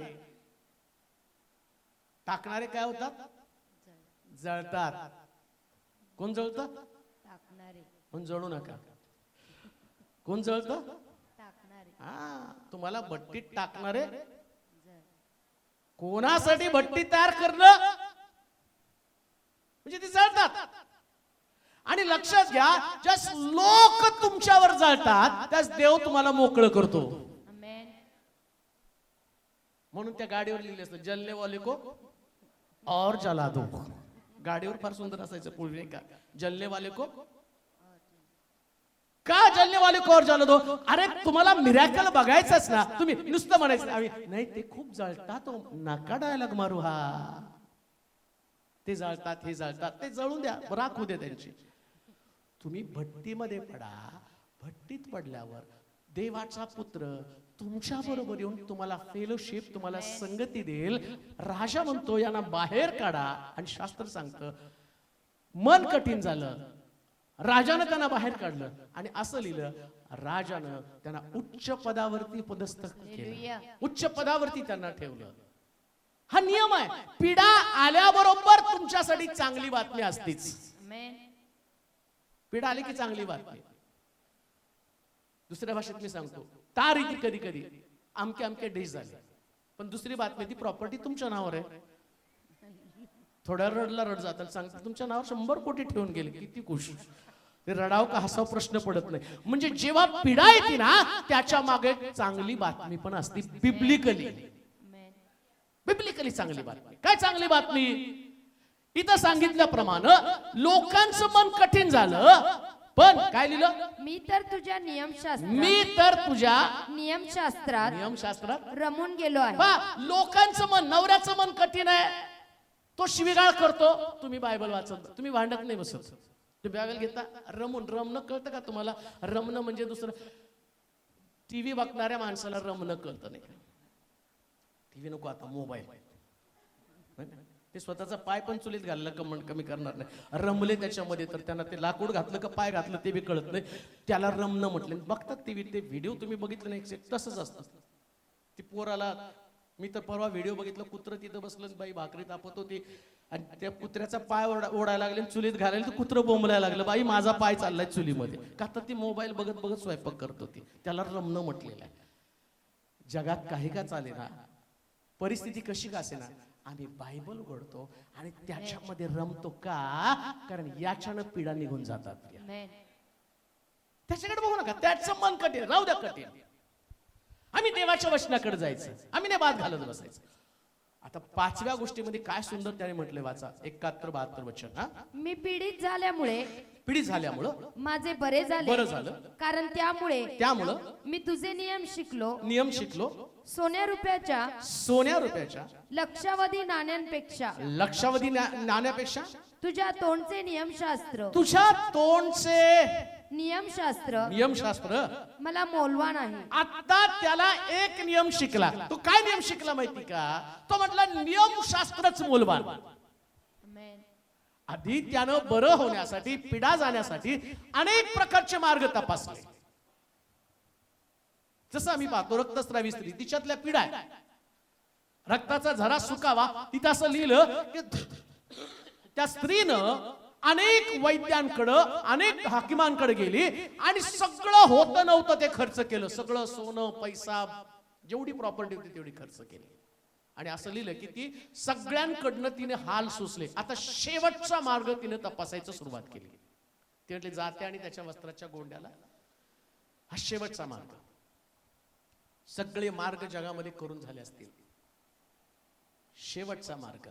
B: टाकणारे काय होतात? जळतात. कोण जळतं?
C: टाकणारे.
B: कोण जळू नका. कोण जळतं?
C: टाकणारे.
B: तुम्हाला भट्टीत टाकणारे. कोणासाठी भट्टी तयार करणं म्हणजे ती जळतात. आणि लक्षात घ्या, जस लोक तुमच्यावर जळतात त्यास देव तुम्हाला मोकळं करतो. म्हणून त्या गाडीवर लिहिले असतं, जलने वाले को और जला दो. गाडीवर फार सुंदर असायचं पूर्वी का, जलने वाले को, का जलने वाले को और जला दो. अरे तुम्हाला मिरॅकल बघायचंच ना, तुम्ही नुसतं म्हणायचं नाही ते खूप जळतात, नका डायलॉग मारू. ते जळतात, हे जळतात, ते जळून द्या, राख होऊ द्या त्यांची. तुम्ही भट्टीमध्ये पडा. भट्टीत पडल्यावर देवाचा पुत्र तुमच्या बरोबर येऊन तुम्हाला फेलोशिप, तुम्हाला संगती देईल. राजा म्हणतो यांना बाहेर काढा. आणि शास्त्र सांगतं मन कठीण झालं, राजानं त्यांना बाहेर काढलं. आणि असं लिहिलं, राजानं त्यांना उच्च पदावरती पदस्थ केलं, उच्च पदावरती त्यांना ठेवलं. हा नियम आहे. पिढा आल्याबरोबर तुमच्यासाठी चांगली बातमी असतीच. पिढा आली की चांगली बातमी. दुसऱ्या भाषेत मी सांगतो, तार येते कधी कधी, अमके अमके डिश झाले, पण दुसरी बातमी ती प्रॉपर्टी तुमच्या नावावर आहे. थोड्या रडला रड जातात, सांगतात तुमच्या नावावर 100 कोटी ठेवून गेले. किती खुश. ते रडाव का हसाव प्रश्न पडत नाही. म्हणजे जेव्हा पिढा येते ना, त्याच्या मागे चांगली बातमी पण असते. बिब्लिकली चांगली बातमी. काय चांगली बातमी? इथं सांगितल्याप्रमाणे लोकांचं मन कठीण झालं, पण काय लिहिलं?
C: मी तर तुझ्या नियमशास्त्रात रमून गेलो आहे.
B: लोकांचं मन, नवऱ्याचं मन कठीण आहे, तो शिवीगाळ करतो. तुम्ही बायबल वाचत, तुम्ही भांडत नाही बसत, तुम्ही बायबल घेता रमून. रमणं कळतं का तुम्हाला? रमणं म्हणजे दुसरं, टीव्ही बघणाऱ्या माणसाला रमणं कळतं नाही. टीव्ही नको आता, मोबाईल. ते स्वतःचा पाय पण चुलीत घालला कमी करणार नाही. रमले त्याच्यामध्ये तर त्यांना ते लाकूड घातलं का पाय घातलं ते बी कळत नाही. त्याला रमणं म्हटलं. बघतात टीव्ही, ते व्हिडिओ तुम्ही बघितलं नाही, तसंच असतं. ती पोराला, मी तर परवा व्हिडिओ बघितलं, कुत्रं तिथं बसलं, बाई भाकरी तापत होती आणि त्या कुत्र्याचा पाय ओढायला लागले, चुलीत घालायला, तर कुत्रं बोंबलायला लागलं, बाई माझा पाय चाललाय चुलीमध्ये. का तर ती मोबाईल बघत बघत स्वयंपाक करत होती. त्याला रमणं म्हटलेलं आहे. जगात काही का चालेना, परिस्थिती कशी का असेना, आम्ही बायबल उघडतो आणि त्याच्यामध्ये रमतो. का? कारण याच्यानं पिढा निघून जातात. त्याच्याकडे बघू नका, त्याचं मन कठीण राहू द्या. कठीण आम्ही देवाच्या वचनाकडे जायचं, आम्ही नाही बाद घालत बसायचं. आता 5व्या गोष्टीमध्ये काय सुंदर त्याने म्हटले, वाचा 71-72 वचन.
C: मी पीडित झाल्यामुळं
B: माझे
C: बरे
B: बरं झालं,
C: कारण त्यामुळं मी तुझे नियम शिकलो. सोन्या रुपयाच्या लक्षावधी नाण्यांपेक्षा तुझ्या तोंडचे नियमशास्त्र मला मौल्यवान आहे.
B: आता त्याला एक नियम शिकला. तो काय नियम शिकला माहिती का? तो म्हटला नियमशास्त्रच मौल्यवान. आधी त्यानं बरं होण्यासाठी, पिढा जाण्यासाठी अनेक प्रकारचे मार्ग तपासले. जसं आम्ही पाहतो रक्तस्रावी स्त्री, तिच्यातल्या पिढा आहे. रक्ताचा झरा सुकावा, तिथं असं लिहिलं की त्या स्त्रीनं अनेक वैद्यांकडं, अनेक हाकिमांकडे गेली आणि सगळं होतं नव्हतं ते खर्च केलं. सगळं सोनं पैसा जेवढी प्रॉपर्टी होती तेवढी खर्च केली. आणि असं लिहिलं की ती सगळ्यांकडनं तिने हाल सोसले. आता शेवटचा मार्ग तिने तपासायचं सुरुवात केली. ते म्हटले जाते आणि त्याच्या वस्त्राच्या गोंड्याला, हा शेवटचा मार्ग. सगळे मार्ग जगामध्ये करून झाले असतील, शेवटचा मार्ग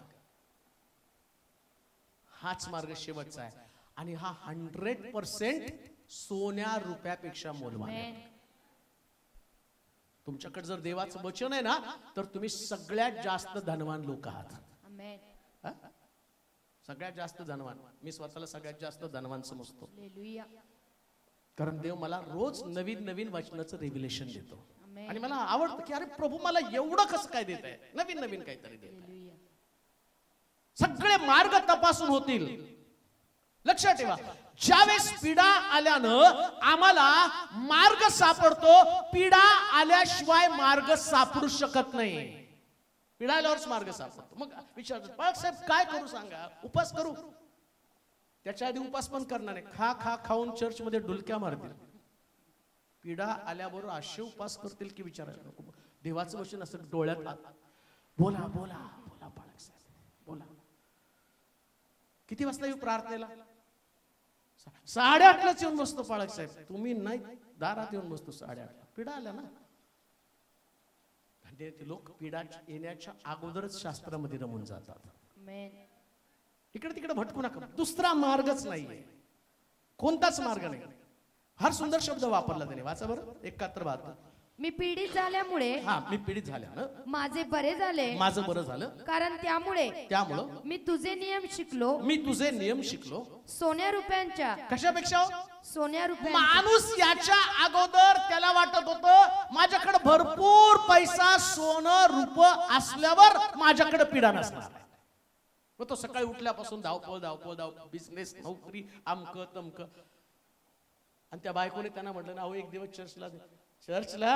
B: हाच मार्ग शेवटचा आहे. आणि हा 100% सोन्या रुपयापेक्षा मौल्यवान आहे. तुमच्याकडे जर देवाचं वचन आहे ना, तर तुम्ही सगळ्यात जास्त धनवान लोक आहात. हा? सगळ्यात जास्त धनवान. मी स्वतःला सगळ्यात जास्त धनवान समजतो, कारण देव मला रोज नवीन नवीन वचनाचं रिव्हिलेशन देतो. आणि मला आवडतं की अरे प्रभू मला एवढं कसं काय देत आहे, नवीन नवीन काहीतरी देत आहे. सगळे मार्ग तपासून होतील. लक्षात ठेवा, ज्यावेळेस पीडा आल्यानं आम्हाला मार्ग सापडतो, पीडा आल्याशिवाय मार्ग सापडू शकत नाही. पीडा आल्यावरच मार्ग सापडतो. मग विचारतो बाळासाहेब काय करू सांगा, उपास करू? त्याच्या आधी उपास पण करणार नाही. खा खा खाऊन चर्च मध्ये डुलक्या मारतील. पीडा आल्याबरोबर असे उपास करतील की विचारायला नको. देवाचं वचन असं डोळ्यात बोला बोला बोला बाळासाहेब बोला. किती वाजता येऊ प्रार्थनेला? 8:30लाच येऊन बसतो बाळासाहेब. तुम्ही नाही, दारात येऊन बसतो 8:30ला. पीडा आल्या ना. ते लोक पीडा येण्याच्या अगोदरच शास्त्रामध्ये रमून जातात. इकडे तिकडे भटकू नका. दुसरा मार्गच नाहीये, कोणताच मार्ग नाही. फार सुंदर शब्द वापरला त्याने, वाचा बरं 71:72.
C: मी पीडित झाल्यामुळे,
B: हा मी पीडित झाल्यानं
C: माझे बरे झाले,
B: माझं बरं झालं,
C: कारण त्यामुळं
B: मी
C: तुझे नियम शिकलो,
B: मी तुझे नियम शिकलो.
C: सोन्या रुपयांच्या.
B: कशापेक्षा?
C: सोन्या रुपया.
B: माणूस याच्या अगोदर त्याला वाटत होतं माझ्याकडे भरपूर पैसा, सोनं रूप असल्यावर माझ्याकडे पीडा नसणार. मग तो सकाळी उठल्यापासून धावपळ धावपळ धावपळ, बिझनेस, नोकरी, अमक तमक. आणि त्या बायकोने त्यांना म्हटलं ना, अहो एक दिवस चर्चला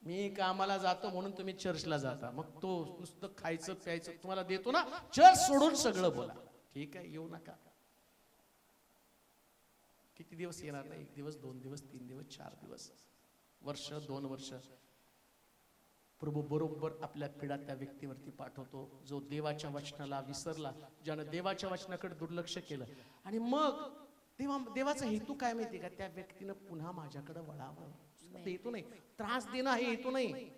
B: मी कामाला जातो म्हणून तुम्ही चर्चला जाता, मग तो नुसतं खायचं प्यायचं तुम्हाला देतो ना, चर्च सोडून सगळं बोला. ठीक आहे, येऊ नका. किती दिवस येणार नाही? 1 दिवस, 2 दिवस, 3 दिवस, 4 दिवस, वर्ष, 2 वर्ष. प्रभू बरोबर आपल्या पीडा त्या व्यक्तीवरती पाठवतो जो देवाच्या वचनाला विसरला, ज्यानं देवाच्या वचनाकडे दुर्लक्ष केलं. आणि मग देवाचा हेतू काय माहिती का? त्या व्यक्तीनं पुन्हा माझ्याकडे वळावं. हेतू नाही त्रास देणं, हे हेतू नाही.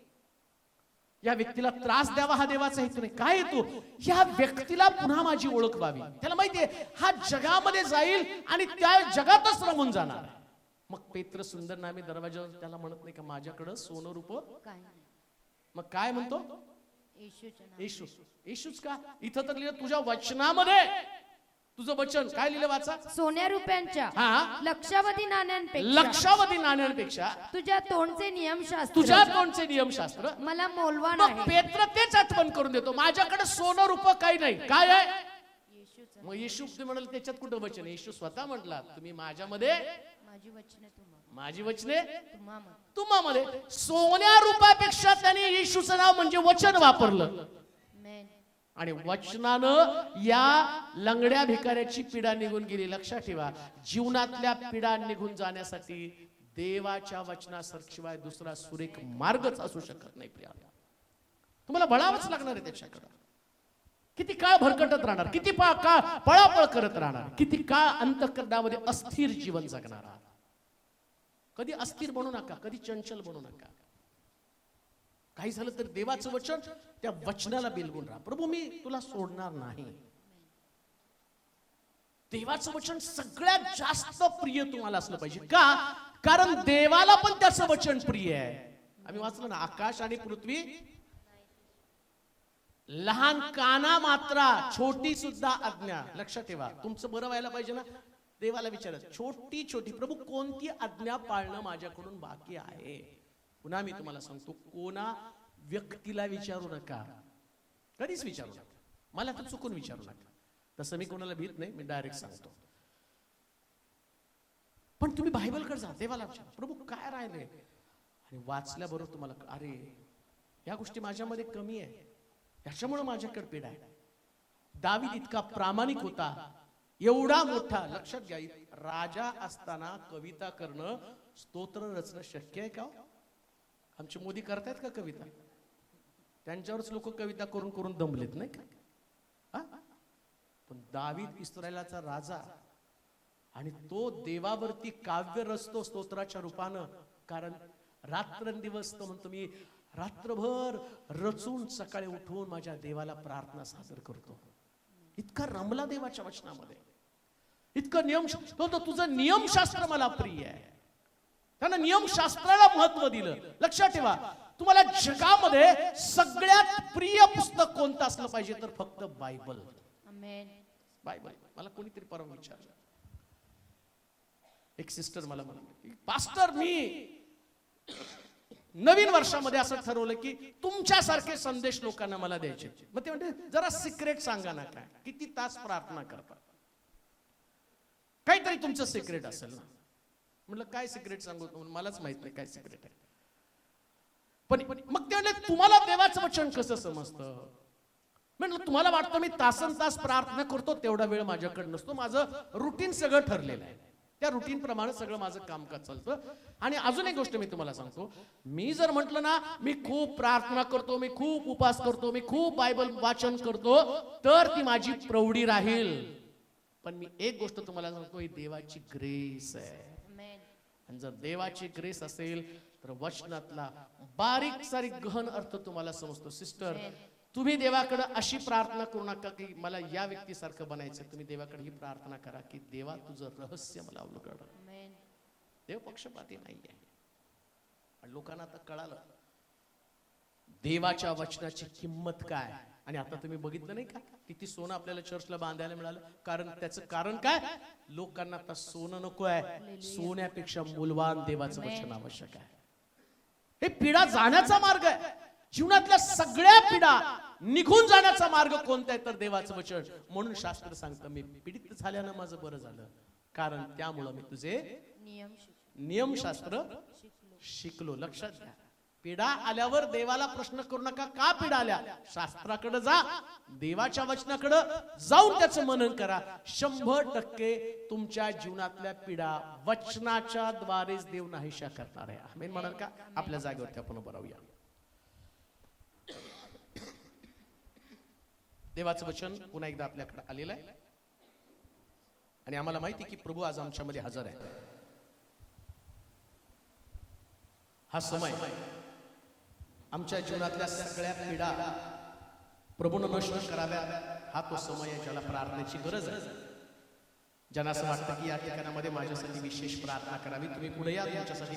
B: या व्यक्तीला त्रास द्यावा हा देवाचा हेतू नाही. काय हेतू? या व्यक्तीला पुन्हा माझी ओळख व्हावी. त्याला माहितीये हा जगामध्ये जाईल आणि त्या जगातच रमून जाणार. मग पेत्र सुंदर नामी दरवाजावर त्याला म्हणत नाही का माझ्याकडं सोनं रूप? मग काय म्हणतो? येशू. येशूच का? इथं तर लिहिलं तुझ्या वचनामध्ये. तुझं वचन काय लिहिलं वाचा?
C: सोन्या रुपयांच्या, लक्षावधी नाण्यांपेक्षा,
B: लक्षावधी नाण्यांपेक्षा
C: तुझ्या तोंडचे नियमशास्त्र,
B: तुझ्या तोंडचे नियमशास्त्र
C: मला मौल्यवान
B: मग
C: आहे.
B: पेत्र तेच आठवण करून देतो, माझ्याकडे सोनं रूप काही नाही. काय आहे? मग येशू म्हणाल त्याच्यात कुठं वचन? येशू स्वतः म्हटला तुम्ही माझ्यामध्ये, माझी वचने तुम्हामध्ये. सोन्या रूपापेक्षा त्याने येशूचं नाव म्हणजे वचन वापरलं. आणि वचनानं या लंगड्या भिकाऱ्याची पीडा निघून गेली. लक्षात ठेवा, जीवनातल्या पीडा निघून जाण्यासाठी देवाच्या वचनाशिवाय दुसरा सुरेख मार्गच असू शकत नाही. प्रियाला तुम्हाला बळावंच लागणार आहे त्याच्याकडे. किती काळ भरकटत राहणार, किती काळ पळापळ करत राहणार, किती काळ अंतःकरणामध्ये अस्थिर जीवन जगणार. कधी अस्थिर बनू नका, कधी चंचल बनू नका. काही झालं तर देवाचं वचन, त्या वचनाला बिलगून राहा. प्रभू मी तुला सोडणार नाही. देवाचं वचन सगळ्यात जास्त प्रिय तुम्हाला असलं पाहिजे. का? कारण देवाला पण त्याचं वचन प्रिय आहे. आम्ही वाचलं ना, आकाश आणि पृथ्वी लहान काना मात्रा, छोटी सुद्धा आज्ञा. लक्षात ठेवा, तुमचं बरं व्हायला पाहिजे ना, देवाला विचारा छोटी छोटी प्रभू कोणती आज्ञा पाळणं माझ्याकडून बाकी आहे. पुन्हा मी तुम्हाला सांगतो, कोणा व्यक्तीला विचारू नका, कधीच विचारू नका. मला तर चुकून विचारू नका. तसं मी कोणाला भीत नाही, मी डायरेक्ट सांगतो. पण तुम्ही बायबलकडे जा, देवाला विचारा, प्रभू काय राहिले, आणि वाचल्याबरोबर तुम्हाला अरे या गोष्टी माझ्यामध्ये कमी आहे, याच्यामुळे माझ्याकडे पीडा आहे. दावीद इतका प्रामाणिक होता, एवढा मोठा, लक्षात घ्या, राजा असताना कविता करणं, स्तोत्र रचणं शक्य आहे का? आमचे मोदी करतायत का कविता? त्यांच्यावरच लोक कविता करून करून दमलेत नाही का? पण दावीद इस्रायलाचा राजा, आणि तो देवावरती काव्य रचतो स्तोत्राच्या रूपानं, कारण रात्रंदिवस तो म्हणतो मी रात्रभर रचून सकाळी उठून माझ्या देवाला प्रार्थना सादर करतो. इतका रमला देवाच्या वचनामध्ये, इतकं तो तुझं नियमशास्त्र मला प्रिय आहे. त्यानं नियमशास्त्राला महत्व दिलं. लक्षात ठेवा, तुम्हाला जगामध्ये सगळ्यात प्रिय पुस्तक कोणतं असलं पाहिजे तर फक्त बायबल. बायबल. मला कोणीतरी परवा विचारलं, एक सिस्टर मला म्हणाली, पास्टर मी नवीन वर्षामध्ये असं ठरवलं की तुमच्यासारखे संदेश लोकांना मला द्यायचे. मग ते म्हणते जरा सिक्रेट सांगा ना, काय किती तास प्रार्थना करता, काहीतरी तुमचं सिक्रेट असेल ना. म्हटलं काय सिक्रेट सांगू, मलाच माहित नाही काय सिक्रेट आहे. पण मग ते म्हणले तुम्हाला देवाचं वचन कसं समजतं? म्हटलं तुम्हाला वाटतं मी तासन तास प्रार्थना करतो, तेवढा वेळ माझ्याकडे नसतो. माझं रुटीन सगळं ठरलेलं आहे, त्या रुटीन प्रमाणे सगळं माझं कामकाज चालतं. आणि अजून एक गोष्ट मी तुम्हाला सांगतो, मी जर म्हटलं ना मी खूप प्रार्थना करतो, मी खूप उपास करतो, मी खूप बायबल वाचन करतो, तर ती माझी प्रौढी राहील. पण मी एक गोष्ट तुम्हाला सांगतो, ही देवाची ग्रेस आहे. आणि जर देवाची ग्रेस असेल तर वचनातला बारीक सारीक गहन अर्थ तुम्हाला समजतो. सिस्टर, तुम्ही देवाकडे अशी प्रार्थना करू नका की मला या व्यक्तीसारखं बनायचं. तुम्ही देवाकडे ही प्रार्थना करा की देवा तुझं रहस्य मला उलगड. देव पक्षपाती नाहीये. आणि लोकांना आता कळालं देवाच्या वचनाची किंमत काय. आणि आता तुम्ही बघितलं नाही का किती सोनं आपल्याला चर्चला बांधायला मिळालं. कारण त्याचं कारण काय, लोकांना आता सोनं नको आहे, सोन्यापेक्षा मूल्यवान देवाचं वचन आवश्यक आहे. हे पिढा जाण्याचा मार्ग आहे. जीवनातल्या सगळ्या पिढा निघून जाण्याचा मार्ग कोणता आहे तर देवाचं वचन. म्हणून शास्त्र सांगतं मी पीडित झाल्यानं माझं बरं झालं, कारण त्यामुळं मी तुझे नियमशास्त्र शिकलो. लक्षात घ्या, पिढा आल्यावर देवाला प्रश्न करू नका का पिढा आल्या. शास्त्राकडे जा, देवाच्या वचनाकडे जाऊन त्याचं मनन करा. 100% तुमच्या जीवनातल्या पिढा वचनाच्या द्वारेच देव नाहीशा करणार आहे. आमेन म्हणाल का? आपल्या जागेवरती आपण उभं राहूया. देवाचं वचन पुन्हा एकदा आपल्याकडे आलेलं आहे आणि आम्हाला माहिती की प्रभू आज आमच्यामध्ये हजर आहे. हा समय आमच्या जीवनातल्या सगळ्या पीडा प्रभूनं नष्ट कराव्या, हा तो समय आहे ज्याला प्रार्थनेची गरज आहे. ज्यांना असं वाटतं की या ठिकाणामध्ये माझ्यासाठी विशेष प्रार्थना करावी, तुम्ही पुढे या, तुमच्यासाठी